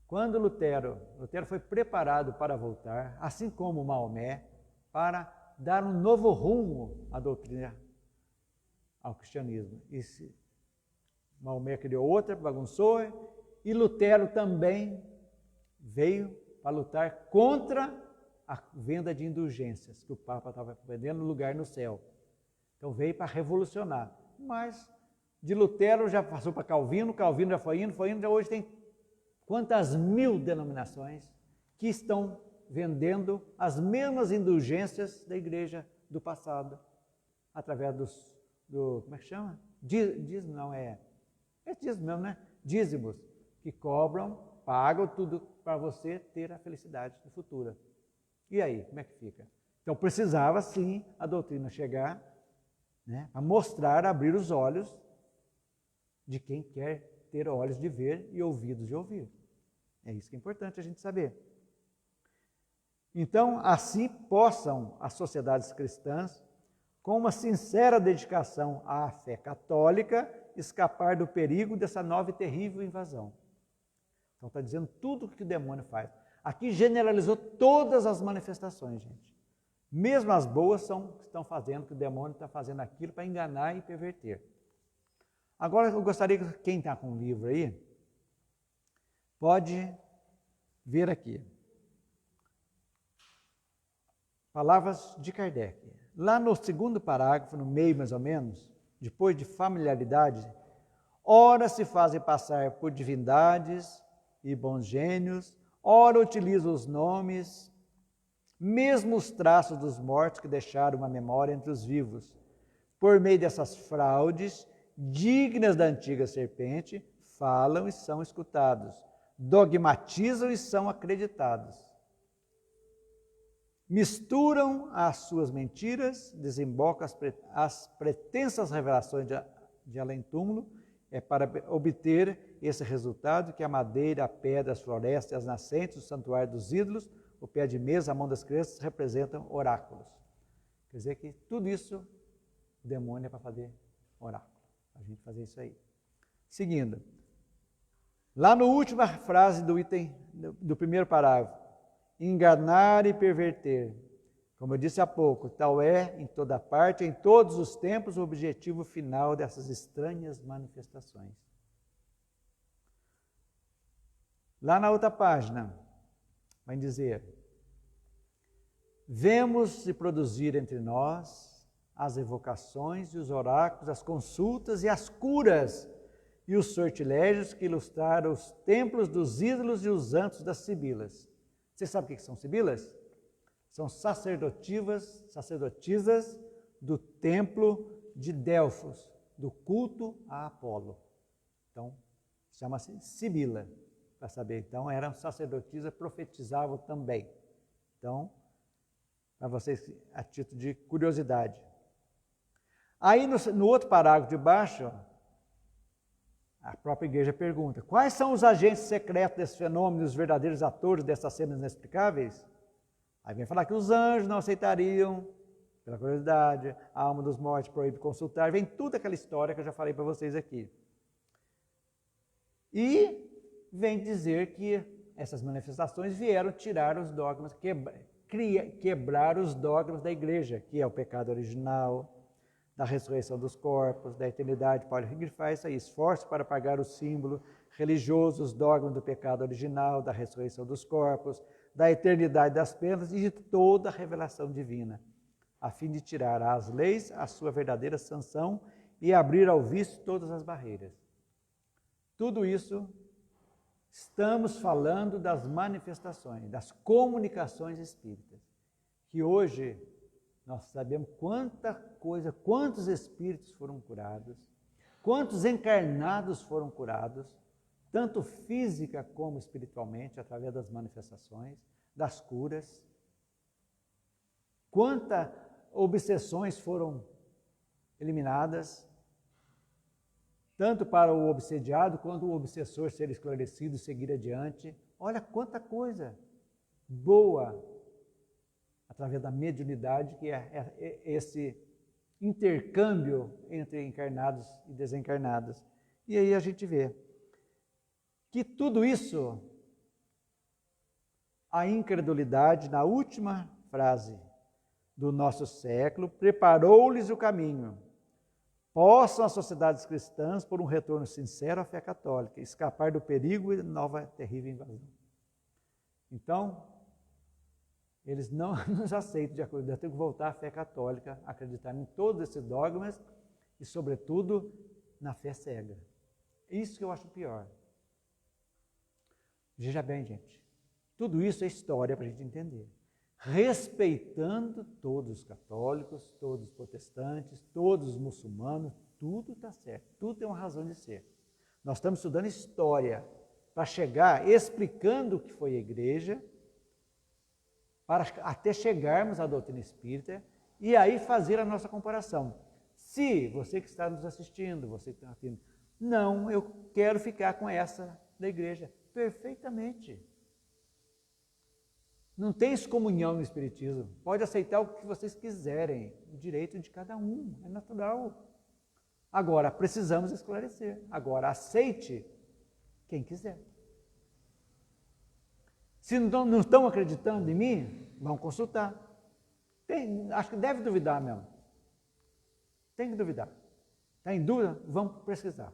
Quando Lutero foi preparado para voltar, assim como Maomé, para dar um novo rumo à doutrina, ao cristianismo. Maomé criou outra, bagunçou, e Lutero também veio para lutar contra a venda de indulgências, que o Papa estava vendendo lugar no céu. Então veio para revolucionar. Mas de Lutero já passou para Calvino, Calvino já foi indo, já hoje tem quantas mil denominações que estão vendendo as mesmas indulgências da igreja do passado, através como é que chama? Dízimo, não é dízimo mesmo, né? Dízimos, que cobram, pagam tudo para você ter a felicidade futura. E aí, como é que fica? Então precisava sim a doutrina chegar, né, a mostrar, abrir os olhos de quem quer ter olhos de ver e ouvidos de ouvir. É isso que é importante a gente saber. Então, assim possam as sociedades cristãs, com uma sincera dedicação à fé católica, escapar do perigo dessa nova e terrível invasão. Então, está dizendo tudo o que o demônio faz. Aqui generalizou todas as manifestações, gente. Mesmo as boas estão fazendo, que o demônio está fazendo aquilo para enganar e perverter. Agora, eu gostaria que quem está com o livro aí, pode ver aqui. Palavras de Kardec. Lá no segundo parágrafo, no meio mais ou menos, depois de familiaridade, ora se fazem passar por divindades e bons gênios, ora utilizam os nomes, mesmo os traços dos mortos que deixaram uma memória entre os vivos. Por meio dessas fraudes, dignas da antiga serpente, falam e são escutados, dogmatizam e são acreditados. Misturam as suas mentiras, desembocam as pretensas revelações de além-túmulo, para obter esse resultado que a madeira, a pedra, as florestas, as nascentes, o santuário dos ídolos, o pé de mesa, a mão das crianças representam oráculos. Quer dizer que tudo isso, o demônio é para fazer oráculo, a gente fazer isso aí. Seguindo, lá na última frase do item, do primeiro parágrafo, enganar e perverter. Como eu disse há pouco, tal é, em toda parte, em todos os tempos, o objetivo final dessas estranhas manifestações. Lá na outra página, vai dizer: vemos se produzir entre nós as evocações e os oráculos, as consultas e as curas e os sortilégios que ilustraram os templos dos ídolos e os antos das sibilas. Você sabe o que são sibilas? São sacerdotisas do templo de Delfos, do culto a Apolo. Então, chama-se sibila, para saber. Então, eram sacerdotisas, profetizavam também. Então, para vocês, a título de curiosidade. Aí, no outro parágrafo de baixo, a própria igreja pergunta: quais são os agentes secretos desse fenômeno, os verdadeiros atores dessas cenas inexplicáveis? Aí vem falar que os anjos não aceitariam, pela curiosidade, a alma dos mortos proíbe consultar, vem toda aquela história que eu já falei para vocês aqui. E vem dizer que essas manifestações vieram tirar os dogmas, quebrar os dogmas da igreja, que é o pecado original, da ressurreição dos corpos, da eternidade. Paulo Henrique faz isso aí, esforço para pagar o símbolo religioso, os dogmas do pecado original, da ressurreição dos corpos, da eternidade das penas e de toda a revelação divina, a fim de tirar às leis a sua verdadeira sanção e abrir ao vício todas as barreiras. Tudo isso, estamos falando das manifestações, das comunicações espíritas, que hoje nós sabemos quanta coisa, quantos espíritos foram curados, quantos encarnados foram curados, tanto física como espiritualmente, através das manifestações, das curas. Quantas obsessões foram eliminadas, tanto para o obsediado quanto o obsessor ser esclarecido e seguir adiante. Olha quanta coisa boa, através da mediunidade, que é esse intercâmbio entre encarnados e desencarnados. E aí a gente vê que tudo isso, a incredulidade, na última frase do nosso século, preparou-lhes o caminho. Possam as sociedades cristãs, por um retorno sincero à fé católica, escapar do perigo e nova terrível invasão. Então, eles não nos aceitam de acordo, eu tenho que voltar à fé católica, acreditar em todos esses dogmas e, sobretudo, na fé cega. Isso que eu acho pior. Veja bem, gente, tudo isso é história para a gente entender. Respeitando todos os católicos, todos os protestantes, todos os muçulmanos, tudo está certo, tudo tem uma razão de ser. Nós estamos estudando história para chegar explicando o que foi a igreja, para até chegarmos à doutrina espírita e aí fazer a nossa comparação. Se você que está nos assistindo, você que está assistindo, não, eu quero ficar com essa da igreja, perfeitamente. Não tem excomunhão no Espiritismo. Pode aceitar o que vocês quiserem. O direito de cada um. É natural. Agora, precisamos esclarecer. Agora, aceite quem quiser. Se não estão acreditando em mim, vão consultar. Acho que deve duvidar mesmo. Tem que duvidar. Está em dúvida? Vamos pesquisar.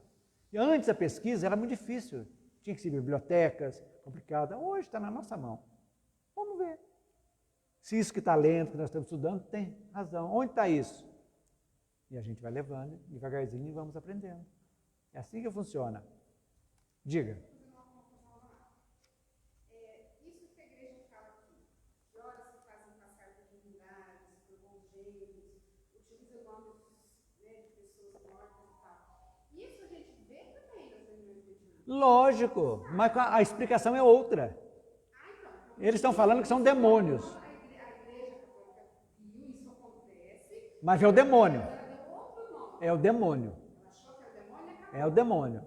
E antes a pesquisa era muito difícil. Tinha que ser bibliotecas, complicada. Hoje está na nossa mão. Vamos ver. Se isso que está lendo, que nós estamos estudando, tem razão. Onde está isso? E a gente vai levando devagarzinho e vamos aprendendo. É assim que funciona. Diga. Isso que a igreja fala aqui, que horas se fazem passar por divindades, por congêneros, utiliza nomes, né, de pessoas mortas e tal. Isso a gente vê também nas reuniões mediúnicas. Lógico, mas a explicação é outra. Eles estão falando que são demônios. A igreja católica viu isso acontece. Mas é o demônio. Ela deu outro nome. É o demônio. Ela achou que era o demônio e acabou. É o demônio.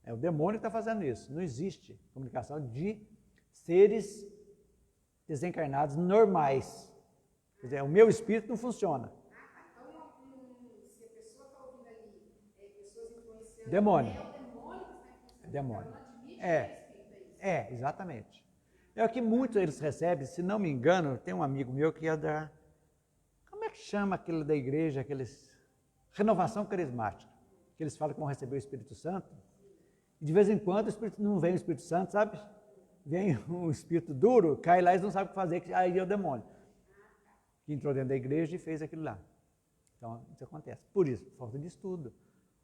É o demônio que está fazendo isso. Não existe comunicação de seres desencarnados normais. Quer dizer, o meu espírito não funciona. Então, se a pessoa está ouvindo ali, pessoas influenciando, Demônio. é o demônio que está influenciando. É demônio. Ela não admite que é espírita isso. Exatamente. É o que muitos eles recebem, se não me engano, tem um amigo meu que ia dar, como é que chama aquele da igreja, renovação carismática, que eles falam que vão receber o Espírito Santo, e de vez em quando não vem o Espírito Santo, sabe? Vem um espírito duro, cai lá e eles não sabem o que fazer, que aí é o demônio, que entrou dentro da igreja e fez aquilo lá. Então, isso acontece. Por isso, falta de estudo.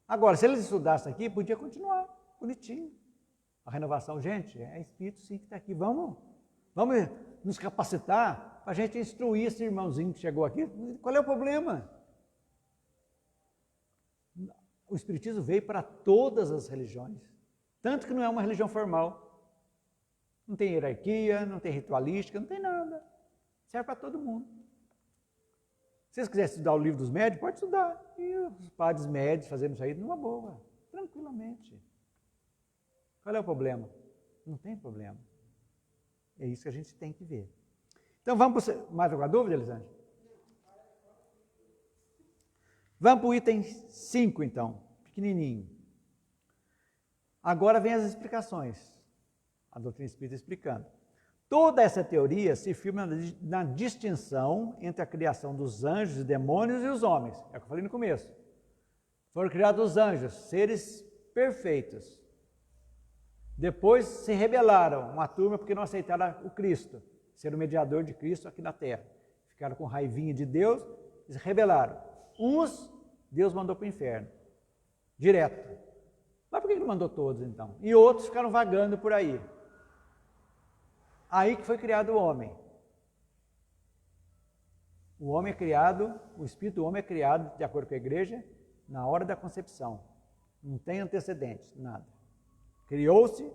Agora, se eles estudassem aqui, podia continuar, bonitinho. A renovação, gente, é espírito sim que está aqui. Vamos nos capacitar para a gente instruir esse irmãozinho que chegou aqui. Qual é o problema? O espiritismo veio para todas as religiões. Tanto que não é uma religião formal. Não tem hierarquia, não tem ritualística, não tem nada. Serve para todo mundo. Se vocês quiserem estudar o livro dos médios, pode estudar. E os padres médios fazendo isso aí numa boa, tranquilamente. Qual é o problema? Não tem problema. É isso que a gente tem que ver. Então vamos para mais alguma dúvida, Elisângela? Vamos para o item 5, então, pequenininho. Agora vem as explicações. A doutrina espírita explicando. Toda essa teoria se firma na distinção entre a criação dos anjos e demônios e os homens. É o que eu falei no começo. Foram criados os anjos, seres perfeitos. Depois se rebelaram, uma turma, porque não aceitaram o Cristo, ser o mediador de Cristo aqui na Terra. Ficaram com raivinha de Deus e se rebelaram. Uns, Deus mandou para o inferno, direto. Mas por que não mandou todos, então? E outros ficaram vagando por aí. Aí que foi criado o homem. O homem é criado, o espírito do homem é criado, de acordo com a igreja, na hora da concepção. Não tem antecedentes, nada. Criou-se,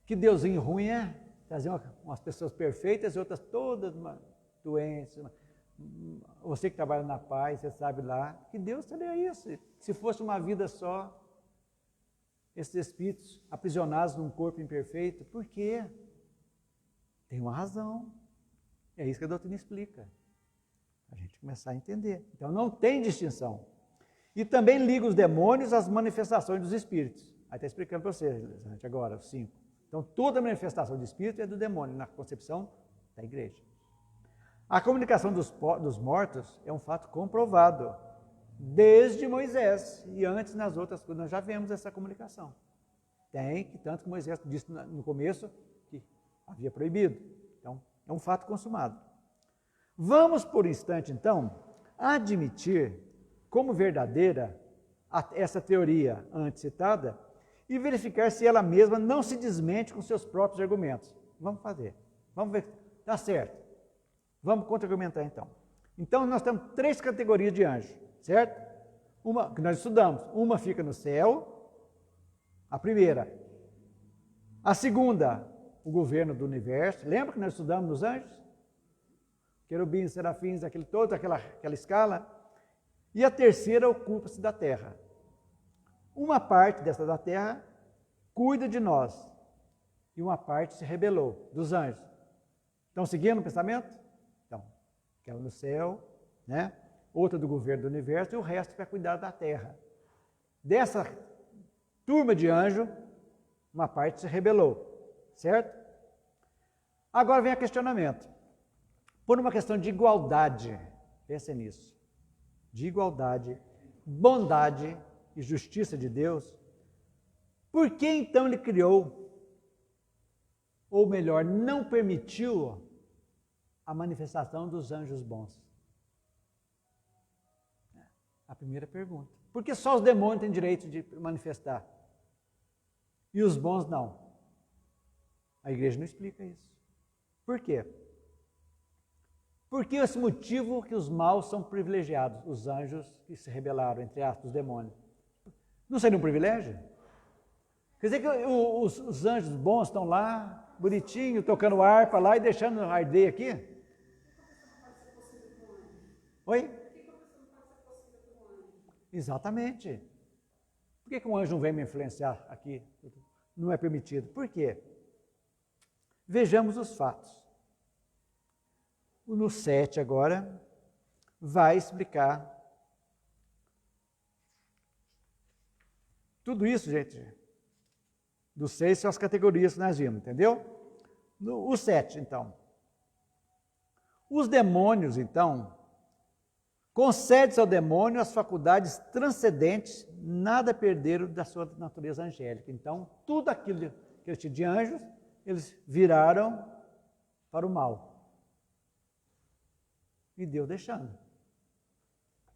que Deusinho ruim é, trazer umas pessoas perfeitas e outras todas doentes. Você que trabalha na paz, você sabe lá, que Deus seria isso. Se fosse uma vida só, esses espíritos aprisionados num corpo imperfeito, por quê? Tem uma razão. É isso que a doutrina explica. A gente começar a entender. Então não tem distinção. E também liga os demônios às manifestações dos espíritos. Aí está explicando para vocês agora, os 5. Então toda manifestação de espírito é do demônio, na concepção da igreja. A comunicação dos mortos é um fato comprovado. Desde Moisés e antes nas outras coisas, nós já vemos essa comunicação. Tem, que tanto que Moisés disse no começo que havia proibido. Então, é um fato consumado. Vamos, por instante, então, admitir como verdadeira essa teoria antes citada e verificar se ela mesma não se desmente com seus próprios argumentos. Vamos fazer. Vamos ver. Está certo. Vamos contra-argumentar, então. Então, nós temos 3 categorias de anjos, certo? Uma que nós estudamos. Uma fica no céu, a primeira. A segunda, o governo do universo. Lembra que nós estudamos nos anjos? Querubins, serafins, aquela escala. E a terceira ocupa-se da terra. Uma parte dessa da terra cuida de nós. E uma parte se rebelou, dos anjos. Estão seguindo o pensamento? Então, aquela no céu, né? Outra do governo do universo e o resto para cuidar da terra. Dessa turma de anjo, uma parte se rebelou, certo? Agora vem o questionamento. Por uma questão de igualdade, pense nisso, de igualdade, bondade e justiça de Deus, por que então ele criou, ou melhor, não permitiu a manifestação dos anjos bons? A primeira pergunta. Por que só os demônios têm direito de manifestar? E os bons não? A igreja não explica isso. Por quê? Por que esse motivo que os maus são privilegiados, os anjos que se rebelaram, entre aspas, os demônios? Não seria um privilégio? Quer dizer que os anjos bons estão lá, bonitinho, tocando harpa lá e deixando arder aqui? Oi? Exatamente. Por que um anjo não vem me influenciar aqui? Não é permitido. Por quê? Vejamos os fatos. No 7 agora vai explicar tudo isso, gente. Do 6 são as categorias que nós vimos, entendeu? O 7, então. Os demônios, então, concede-se ao demônio as faculdades transcendentes, nada perderam da sua natureza angélica. Então, tudo aquilo que eles tinham de anjos, eles viraram para o mal. E Deus deixando.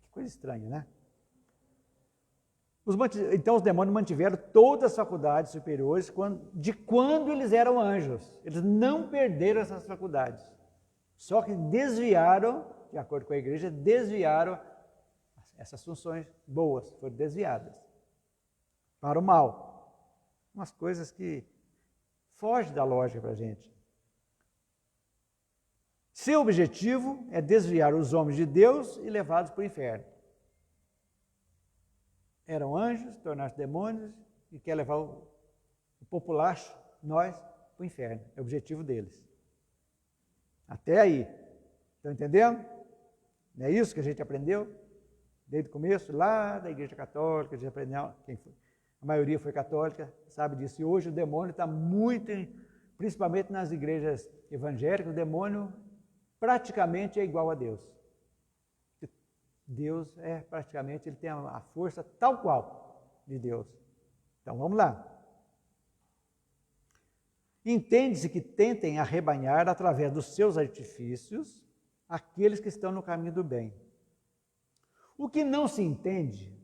Que coisa estranha, né? Então, os demônios mantiveram todas as faculdades superiores de quando eles eram anjos. Eles não perderam essas faculdades. Só que desviaram, de acordo com a igreja, desviaram essas funções boas, foram desviadas para o mal. Umas coisas que fogem da lógica para a gente. Seu objetivo é desviar os homens de Deus e levá-los para o inferno. Eram anjos, tornaram-se demônios e quer levar o populacho, nós, para o inferno. É o objetivo deles. Até aí. Estão entendendo? Não é isso que a gente aprendeu? Desde o começo, lá da Igreja Católica, a gente aprendeu, a maioria foi católica, sabe disso. E hoje o demônio está muito, principalmente nas igrejas evangélicas, o demônio praticamente é igual a Deus. Deus é praticamente, ele tem a força tal qual de Deus. Então vamos lá. Entende-se que tentem arrebanhar através dos seus artifícios aqueles que estão no caminho do bem. O que não se entende,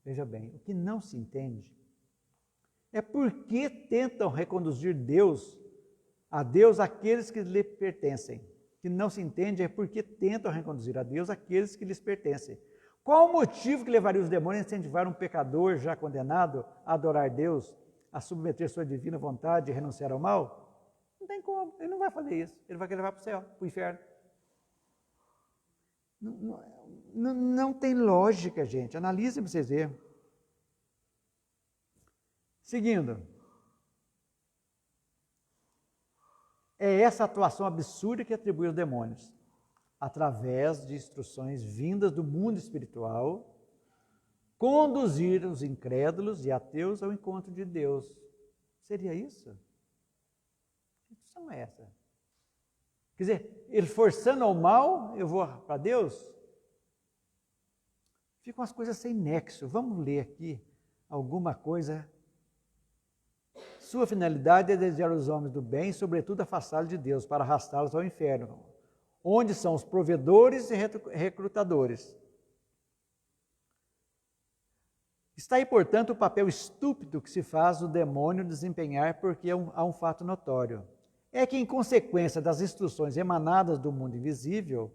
veja bem, o que não se entende é por que tentam reconduzir a Deus aqueles que lhe pertencem. O que não se entende é por que tentam reconduzir a Deus aqueles que lhes pertencem. Qual o motivo que levaria os demônios a incentivar um pecador já condenado a adorar Deus, a submeter sua divina vontade e renunciar ao mal? Não tem como, ele não vai fazer isso, ele vai querer levar para o céu, para o inferno. Não tem lógica, gente, analise para vocês verem. Seguindo, é essa atuação absurda que atribui aos demônios, através de instruções vindas do mundo espiritual, conduzir os incrédulos e ateus ao encontro de Deus. Seria isso? Que instrução é essa? Quer dizer, ele forçando ao mal, eu vou para Deus? Ficam as coisas sem nexo. Vamos ler aqui alguma coisa. Sua finalidade é desejar os homens do bem, sobretudo afastá-los de Deus, para arrastá-los ao inferno, onde são os provedores e recrutadores. Está aí, portanto, o papel estúpido que se faz o demônio desempenhar, porque há um fato notório. É que, em consequência das instruções emanadas do mundo invisível,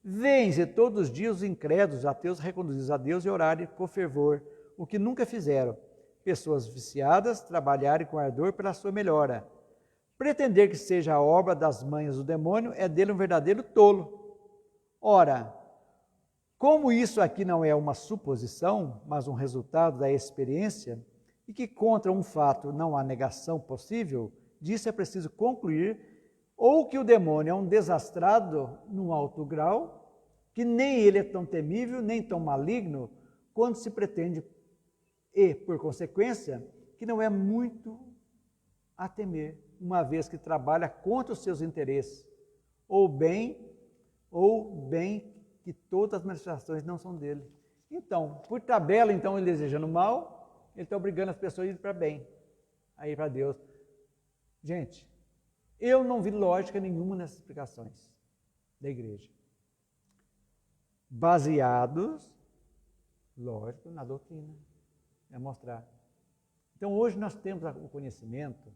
vêm-se todos os dias os incrédulos ateus reconduzidos a Deus e orarem com fervor, o que nunca fizeram. Pessoas viciadas trabalharem com ardor pela sua melhora. Pretender que seja a obra das manhas do demônio é dele um verdadeiro tolo. Ora, como isso aqui não é uma suposição, mas um resultado da experiência, e que contra um fato não há negação possível, disso é preciso concluir ou que o demônio é um desastrado num alto grau, que nem ele é tão temível, nem tão maligno, quando se pretende, e, por consequência, que não é muito a temer, uma vez que trabalha contra os seus interesses, ou bem que todas as manifestações não são dele. Então, por tabela, então, ele desejando mal, ele está obrigando as pessoas a ir para bem, a ir para Deus. Gente, eu não vi lógica nenhuma nessas explicações da igreja. Baseados, lógico, na doutrina. É mostrar. Então, hoje nós temos o conhecimento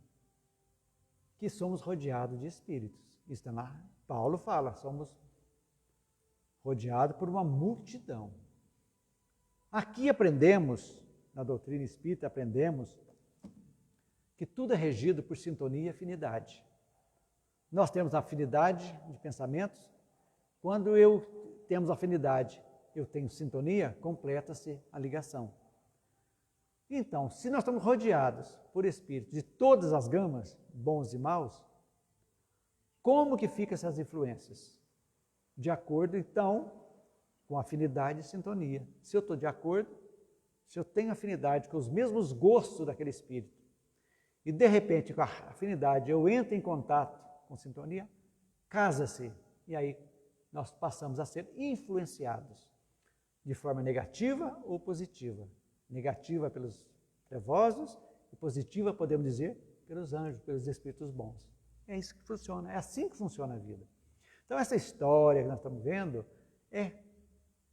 que somos rodeados de espíritos. Isso está lá. Paulo fala, somos rodeados por uma multidão. Aqui aprendemos, na doutrina espírita, aprendemos que tudo é regido por sintonia e afinidade. Nós temos afinidade de pensamentos. Quando temos afinidade, eu tenho sintonia, completa-se a ligação. Então, se nós estamos rodeados por espíritos de todas as gamas, bons e maus, como que ficam essas influências? De acordo, então, com afinidade e sintonia. Se eu estou de acordo, se eu tenho afinidade com os mesmos gostos daquele espírito, e de repente, com a afinidade, eu entro em contato com sintonia, casa-se, e aí nós passamos a ser influenciados de forma negativa ou positiva. Negativa pelos trevosos e positiva, podemos dizer, pelos anjos, pelos espíritos bons. É isso que funciona, é assim que funciona a vida. Então, essa história que nós estamos vendo é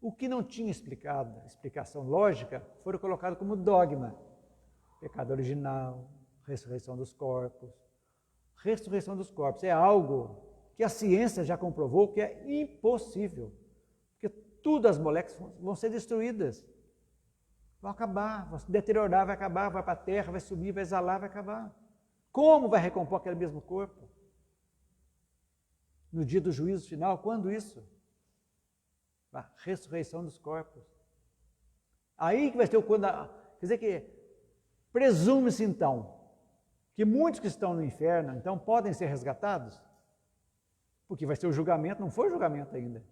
o que não tinha explicação lógica, foram colocados como dogma. Pecado original, ressurreição dos corpos. Ressurreição dos corpos é algo que a ciência já comprovou que é impossível, porque todas as moléculas vão ser destruídas. Vão acabar, vão se deteriorar, vai acabar, vai para a terra, vai subir, vai exalar, vai acabar. Como vai recompor aquele mesmo corpo? No dia do juízo final, quando isso? A ressurreição dos corpos. Aí que vai ter o quando. Quer dizer que presume-se então que muitos que estão no inferno então podem ser resgatados? Porque vai ser o julgamento, não foi o julgamento ainda.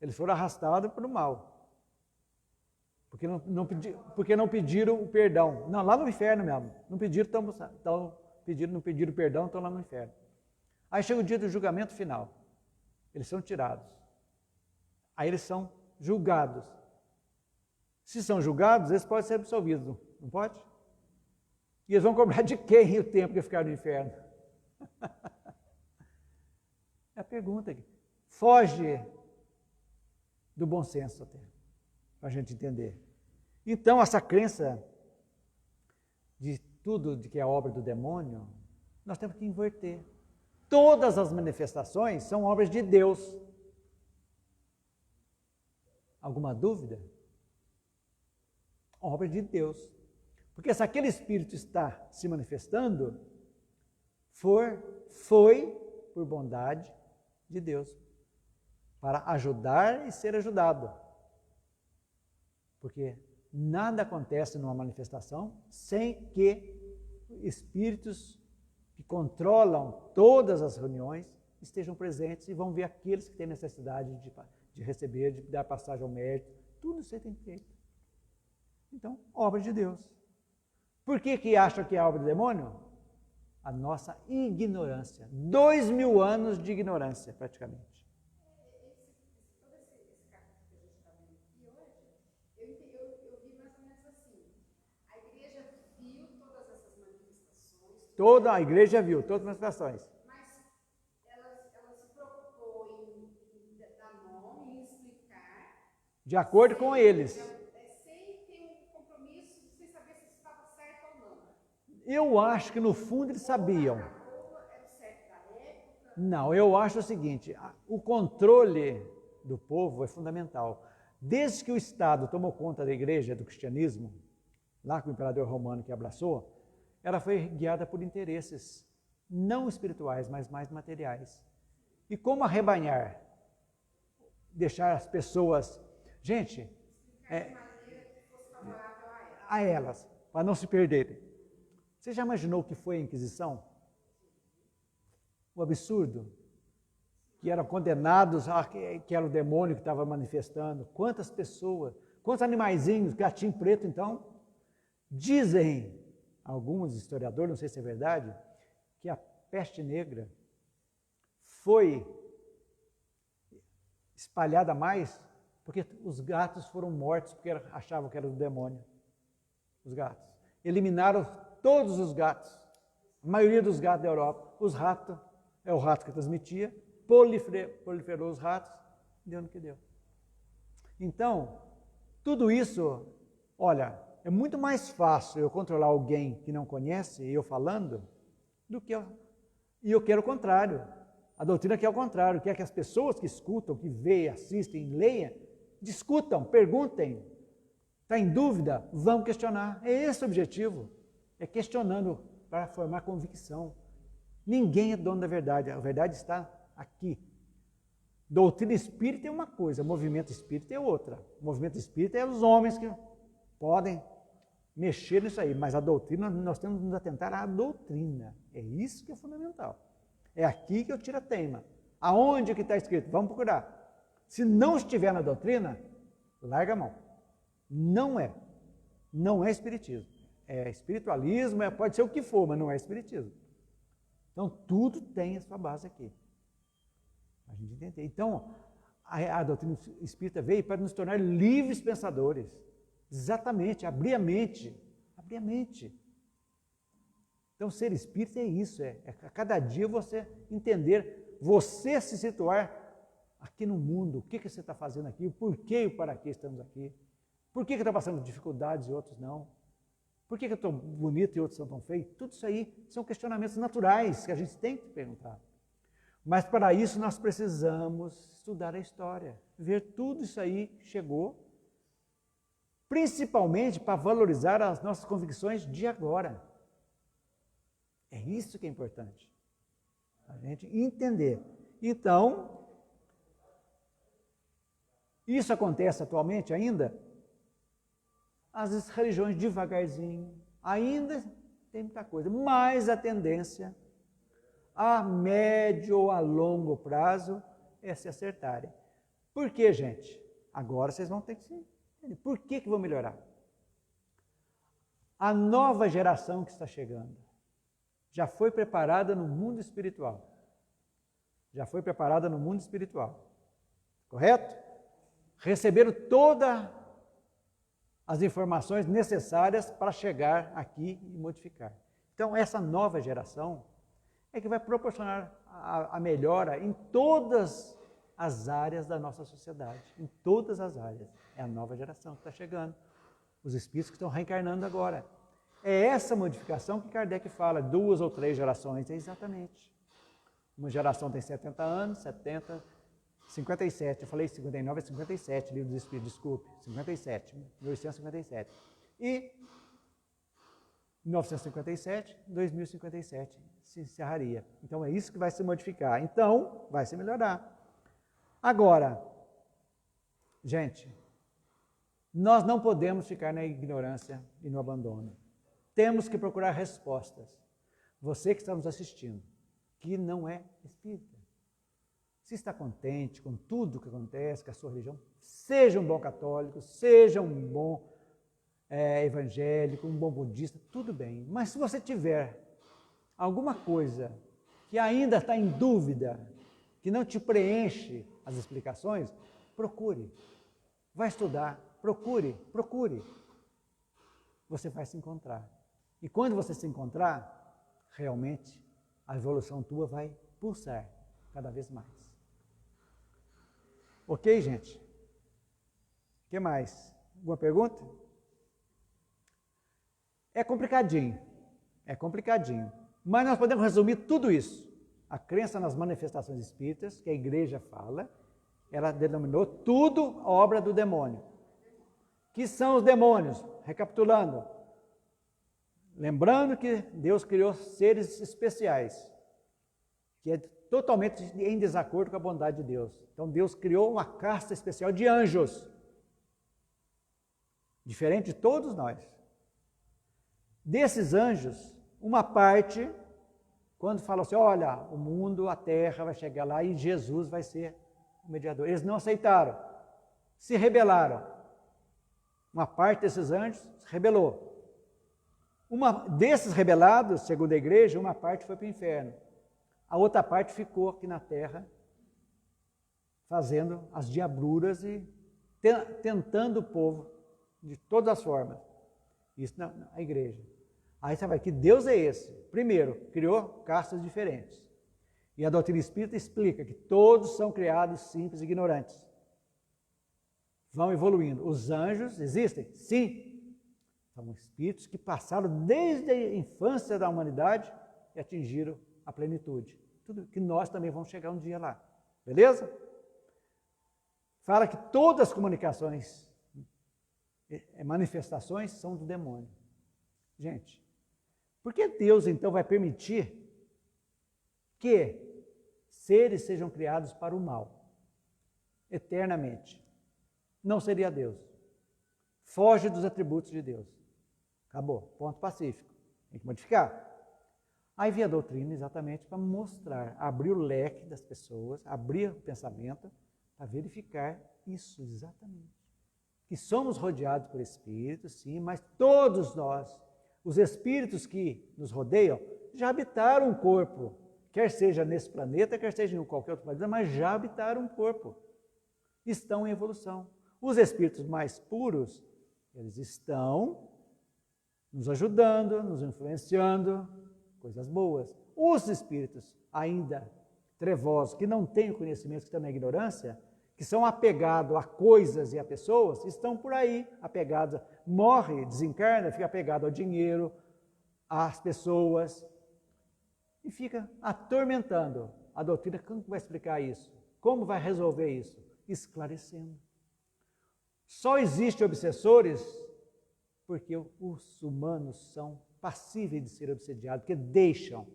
Eles foram arrastados para o mal. Porque não pediram o perdão. Não, lá no inferno mesmo. Não pediram, não pediram perdão, estão lá no inferno. Aí chega o dia do julgamento final. Eles são tirados. Aí eles são julgados. Se são julgados, eles podem ser absolvidos, não pode? E eles vão cobrar de quem o tempo que ficaram no inferno? É a pergunta aqui. Foge do bom senso até, para a gente entender. Então, essa crença de tudo de que é obra do demônio, nós temos que inverter. Todas as manifestações são obras de Deus. Alguma dúvida? Obra de Deus. Porque se aquele espírito está se manifestando, foi por bondade de Deus, para ajudar e ser ajudado. Porque nada acontece numa manifestação sem que espíritos que controlam todas as reuniões estejam presentes e vão ver aqueles que têm necessidade de receber, de dar passagem ao mérito. Tudo isso tem feito. Então, obra de Deus. Por que acham que é obra do demônio? A nossa ignorância. 2000 anos de ignorância, praticamente. Toda a igreja viu todas as manifestações. Mas ela se preocupou em dar nome, em explicar. De acordo com eles. Sem ter um compromisso, sem saber se estava certo ou não. Eu acho que no fundo eles sabiam. Era o certo da época. Não, eu acho o seguinte, o controle do povo é fundamental. Desde que o Estado tomou conta da igreja, do cristianismo, lá com o imperador romano que abraçou, ela foi guiada por interesses não espirituais, mas mais materiais. E como arrebanhar? Deixar as pessoas... Gente, a elas, para não se perderem. Você já imaginou o que foi a Inquisição? O absurdo? Que eram condenados, que era o demônio que estava manifestando. Quantas pessoas, quantos animaizinhos, gatinho preto, então? Dizem alguns historiadores, não sei se é verdade, que a peste negra foi espalhada mais porque os gatos foram mortos porque achavam que era do demônio. Os gatos. Eliminaram todos os gatos, a maioria dos gatos da Europa. Os ratos, é o rato que transmitia, proliferou os ratos, deu no que deu. Então, tudo isso, olha, é muito mais fácil eu controlar alguém que não conhece, eu falando, do que e eu quero o contrário. A doutrina quer o contrário, quer que as pessoas que escutam, que veem, assistem, leiam, discutam, perguntem. Está em dúvida? Vamos questionar. É esse o objetivo. É questionando para formar convicção. Ninguém é dono da verdade. A verdade está aqui. Doutrina espírita é uma coisa, movimento espírita é outra. O movimento espírita é os homens que podem mexer nisso aí, mas a doutrina, nós temos que nos atentar à doutrina. É isso que é fundamental. É aqui que eu tiro a teima. Aonde que está escrito? Vamos procurar. Se não estiver na doutrina, larga a mão. Não é. Não é espiritismo. É espiritualismo, pode ser o que for, mas não é espiritismo. Então, tudo tem a sua base aqui. A gente entender. Então, a doutrina espírita veio para nos tornar livres pensadores. Exatamente, abrir a mente. Abrir a mente. Então, ser espírita é isso, a cada dia você entender, você se situar aqui no mundo, o que você está fazendo aqui, o porquê e o para que estamos aqui, por que eu estou passando dificuldades e outros não, por que eu estou bonito e outros não tão feios, tudo isso aí são questionamentos naturais que a gente tem que perguntar. Mas para isso nós precisamos estudar a história, ver tudo isso aí que chegou, principalmente para valorizar as nossas convicções de agora. É isso que é importante, a gente entender. Então, isso acontece atualmente ainda? As religiões devagarzinho, ainda tem muita coisa, mas a tendência a médio ou a longo prazo é se acertarem. Por quê, gente? Agora vocês vão ter que se entender. Por que vão melhorar? A nova geração que está chegando já foi preparada no mundo espiritual. Já foi preparada no mundo espiritual. Correto? Receberam todas as informações necessárias para chegar aqui e modificar. Então, essa nova geração é que vai proporcionar a melhora em todas as áreas da nossa sociedade. Em todas as áreas. É a nova geração que está chegando. Os espíritos que estão reencarnando agora. É essa modificação que Kardec fala, 2 ou 3 gerações, é exatamente. Uma geração tem 70 anos, 70, 57, eu falei 59, é 57, livro dos Espíritos, desculpe, 57, 1857. E 1957, 2057 se encerraria. Então é isso que vai se modificar. Então, vai se melhorar. Agora, gente, nós não podemos ficar na ignorância e no abandono. Temos que procurar respostas. Você que está nos assistindo, que não é espírita, se está contente com tudo que acontece, com a sua religião, seja um bom católico, seja um bom evangélico, um bom budista, tudo bem. Mas se você tiver alguma coisa que ainda está em dúvida, que não te preenche as explicações, procure. Vai estudar, procure. Você vai se encontrar. E quando você se encontrar, realmente a evolução tua vai pulsar cada vez mais. Ok, gente? O que mais? Alguma pergunta? É complicadinho, mas nós podemos resumir tudo isso. A crença nas manifestações espíritas, que a igreja fala, ela denominou tudo obra do demônio. Que são os demônios? Recapitulando. Lembrando que Deus criou seres especiais, que é totalmente em desacordo com a bondade de Deus. Então Deus criou uma casta especial de anjos, diferente de todos nós. Desses anjos, uma parte, quando fala assim, olha, o mundo, a terra vai chegar lá e Jesus vai ser o mediador. Eles não aceitaram, se rebelaram. Uma parte desses anjos se rebelou. Uma desses rebelados, segundo a igreja, uma parte foi para o inferno. A outra parte ficou aqui na terra, fazendo as diabruras e tentando o povo de todas as formas. Isso na igreja. Aí você vai, que Deus é esse? Primeiro, criou castas diferentes. E a doutrina espírita explica que todos são criados simples e ignorantes. Vão evoluindo. Os anjos existem? Sim. São espíritos que passaram desde a infância da humanidade e atingiram a plenitude. Tudo que nós também vamos chegar um dia lá. Beleza? Fala que todas as comunicações, manifestações, são do demônio. Gente, por que Deus então vai permitir que seres sejam criados para o mal eternamente? Não seria Deus. Foge dos atributos de Deus. Acabou. Ponto pacífico. Tem que modificar. Aí vem a doutrina exatamente para mostrar, abrir o leque das pessoas, abrir o pensamento para verificar isso exatamente. Que somos rodeados por espíritos, sim, mas todos nós, os espíritos que nos rodeiam, já habitaram um corpo, quer seja nesse planeta, quer seja em qualquer outro planeta, mas já habitaram um corpo. Estão em evolução. Os espíritos mais puros, eles estão nos ajudando, nos influenciando, coisas boas. Os espíritos ainda trevosos, que não têm o conhecimento, que estão na ignorância, que são apegados a coisas e a pessoas, estão por aí apegados, morre, desencarna, fica apegado ao dinheiro, às pessoas, e fica atormentando. A doutrina, como vai explicar isso? Como vai resolver isso? Esclarecendo. Só existem obsessores porque os humanos são passíveis de ser obsediados, porque deixam.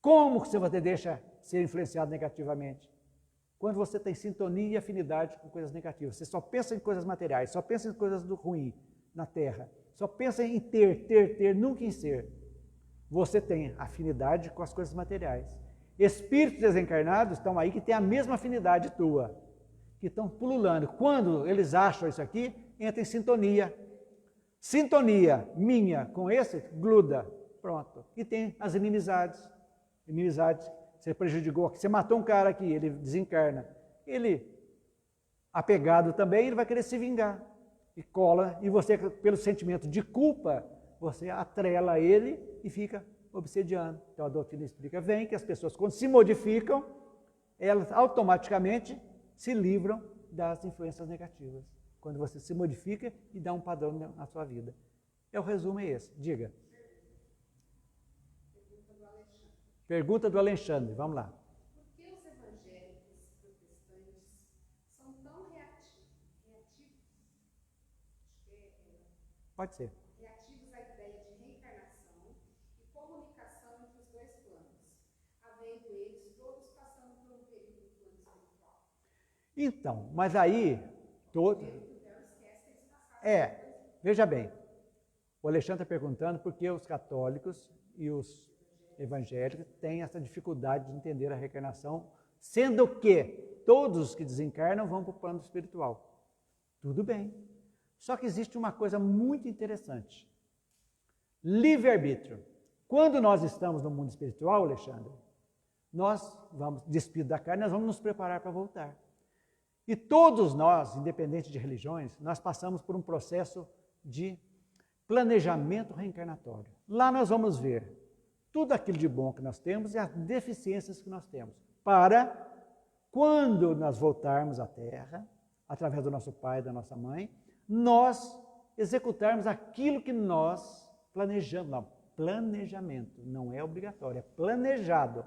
Como que você deixa ser influenciado negativamente? Quando você tem sintonia e afinidade com coisas negativas. Você só pensa em coisas materiais, só pensa em coisas do ruim na Terra. Só pensa em ter, nunca em ser. você tem afinidade com as coisas materiais. Espíritos desencarnados estão aí que têm a mesma afinidade tua, que estão pululando. Quando eles acham isso aqui, entra em sintonia. Sintonia minha com esse, gruda. Pronto. E tem as inimizades. Inimizades. Você prejudicou, você matou um cara aqui, ele desencarna. Ele, apegado também, ele vai querer se vingar. E cola, e você, pelo sentimento de culpa, você atrela ele e fica obsediando. Então a doutrina explica bem que as pessoas, quando se modificam, elas automaticamente se livram das influências negativas. Quando você se modifica e dá um padrão na sua vida. O resumo é esse. Diga. Pergunta do Alexandre. Vamos lá. Por que os evangélicos protestantes são tão reativos? Pode ser. Reativos à ideia de reencarnação e comunicação entre os dois planos, havendo eles todos passando por um período do plano espiritual. Então, mas aí, veja bem, o Alexandre está perguntando por que os católicos e os evangélicos têm essa dificuldade de entender a reencarnação, sendo que todos que desencarnam vão para o plano espiritual. Tudo bem. Só que existe uma coisa muito interessante. Livre-arbítrio. Quando nós estamos no mundo espiritual, Alexandre, nós vamos despir da carne, nós vamos nos preparar para voltar. E todos nós, independente de religiões, nós passamos por um processo de planejamento reencarnatório. Lá nós vamos ver tudo aquilo de bom que nós temos e as deficiências que nós temos, para quando nós voltarmos à Terra, através do nosso pai e da nossa mãe, nós executarmos aquilo que nós planejamos. Não, planejamento, não é obrigatório, é planejado.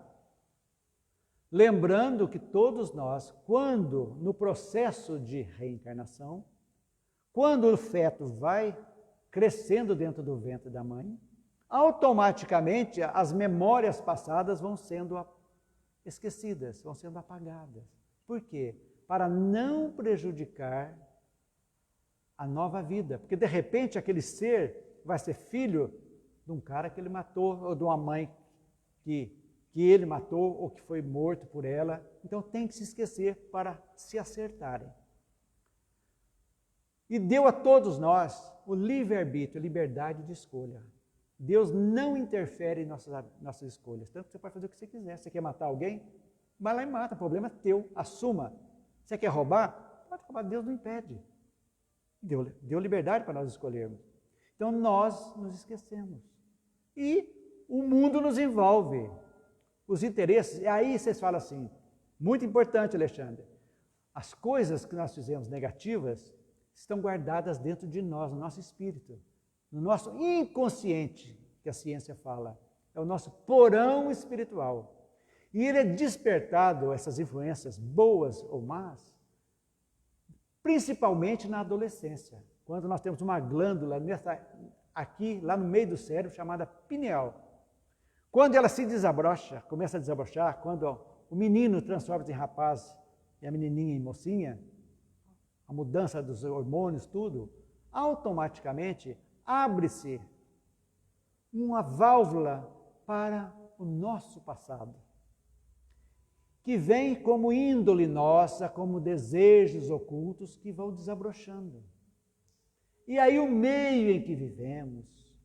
Lembrando que todos nós, quando no processo de reencarnação, quando o feto vai crescendo dentro do ventre da mãe, automaticamente as memórias passadas vão sendo esquecidas, vão sendo apagadas. Por quê? Para não prejudicar a nova vida. Porque de repente aquele ser vai ser filho de um cara que ele matou, ou de uma mãe que ele matou ou que foi morto por ela. Então tem que se esquecer para se acertarem. E deu a todos nós o livre-arbítrio, a liberdade de escolha. Deus não interfere em nossas escolhas. Tanto que você pode fazer o que você quiser. Você quer matar alguém? Vai lá e mata. O problema é teu. Assuma. Você quer roubar? Pode roubar. Deus não impede. Deu liberdade para nós escolhermos. Então nós nos esquecemos. E o mundo nos envolve. Os interesses. E aí vocês falam assim, muito importante, Alexandre, as coisas que nós fizemos negativas estão guardadas dentro de nós, no nosso espírito, no nosso inconsciente, que a ciência fala. É o nosso porão espiritual. E ele é despertado, essas influências boas ou más, principalmente na adolescência, quando nós temos uma glândula aqui, lá no meio do cérebro, chamada pineal. Quando ela se desabrocha, começa a desabrochar, quando o menino transforma-se em rapaz e a menininha em mocinha, a mudança dos hormônios, tudo, automaticamente abre-se uma válvula para o nosso passado, que vem como índole nossa, como desejos ocultos que vão desabrochando. E aí o meio em que vivemos,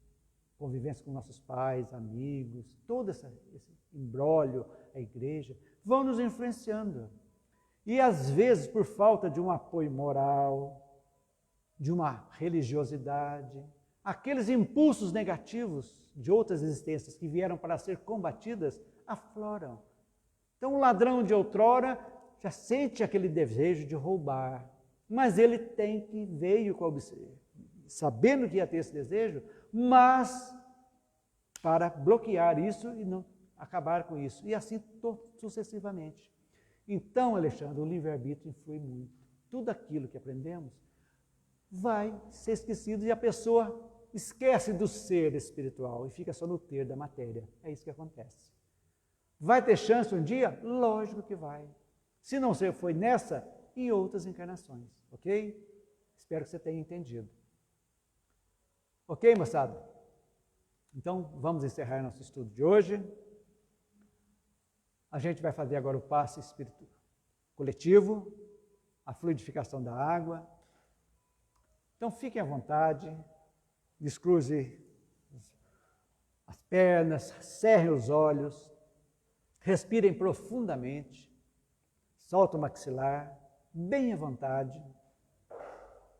convivência com nossos pais, amigos, todo esse imbróglio, a igreja, vão nos influenciando. E às vezes, por falta de um apoio moral, de uma religiosidade, aqueles impulsos negativos de outras existências que vieram para ser combatidas, afloram. Então o ladrão de outrora já sente aquele desejo de roubar, mas ele veio sabendo que ia ter esse desejo, mas para bloquear isso e não acabar com isso. E assim sucessivamente. Então, Alexandre, o livre-arbítrio influi muito. Tudo aquilo que aprendemos vai ser esquecido e a pessoa esquece do ser espiritual e fica só no ter da matéria. É isso que acontece. Vai ter chance um dia? Lógico que vai. Se não foi nessa, em outras encarnações. Ok? Espero que você tenha entendido. Ok, moçada? Então, vamos encerrar nosso estudo de hoje. A gente vai fazer agora o passe espírito coletivo, a fluidificação da água. Então, fiquem à vontade, descruze as pernas, cerrem os olhos, respirem profundamente, solta o maxilar, bem à vontade.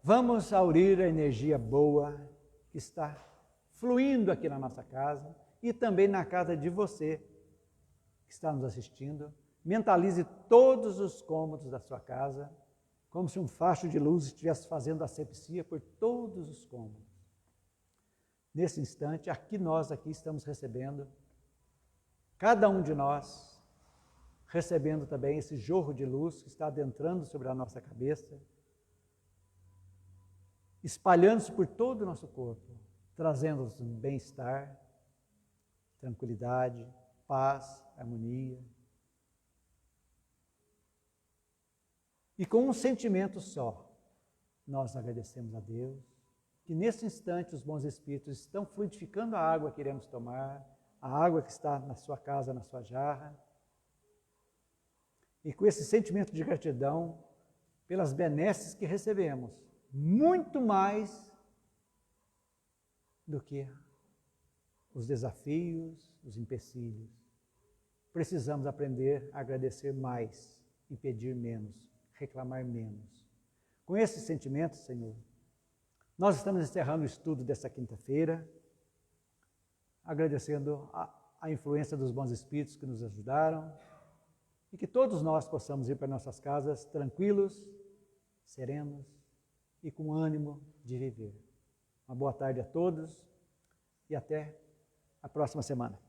Vamos aurir a energia boa que está fluindo aqui na nossa casa e também na casa de você que está nos assistindo. Mentalize todos os cômodos da sua casa, como se um facho de luz estivesse fazendo asepsia por todos os cômodos. Nesse instante, nós aqui estamos recebendo, cada um de nós, recebendo também esse jorro de luz que está adentrando sobre a nossa cabeça, espalhando-se por todo o nosso corpo, trazendo-nos bem-estar, tranquilidade, paz, harmonia. E com um sentimento só, nós agradecemos a Deus, que nesse instante os bons espíritos estão fluidificando a água que iremos tomar, a água que está na sua casa, na sua jarra. E com esse sentimento de gratidão pelas benesses que recebemos, muito mais do que os desafios, os empecilhos. Precisamos aprender a agradecer mais e pedir menos, reclamar menos. Com esse sentimento, Senhor, nós estamos encerrando o estudo desta quinta-feira, agradecendo a influência dos bons espíritos que nos ajudaram e que todos nós possamos ir para nossas casas tranquilos, serenos e com ânimo de viver. Uma boa tarde a todos e até a próxima semana.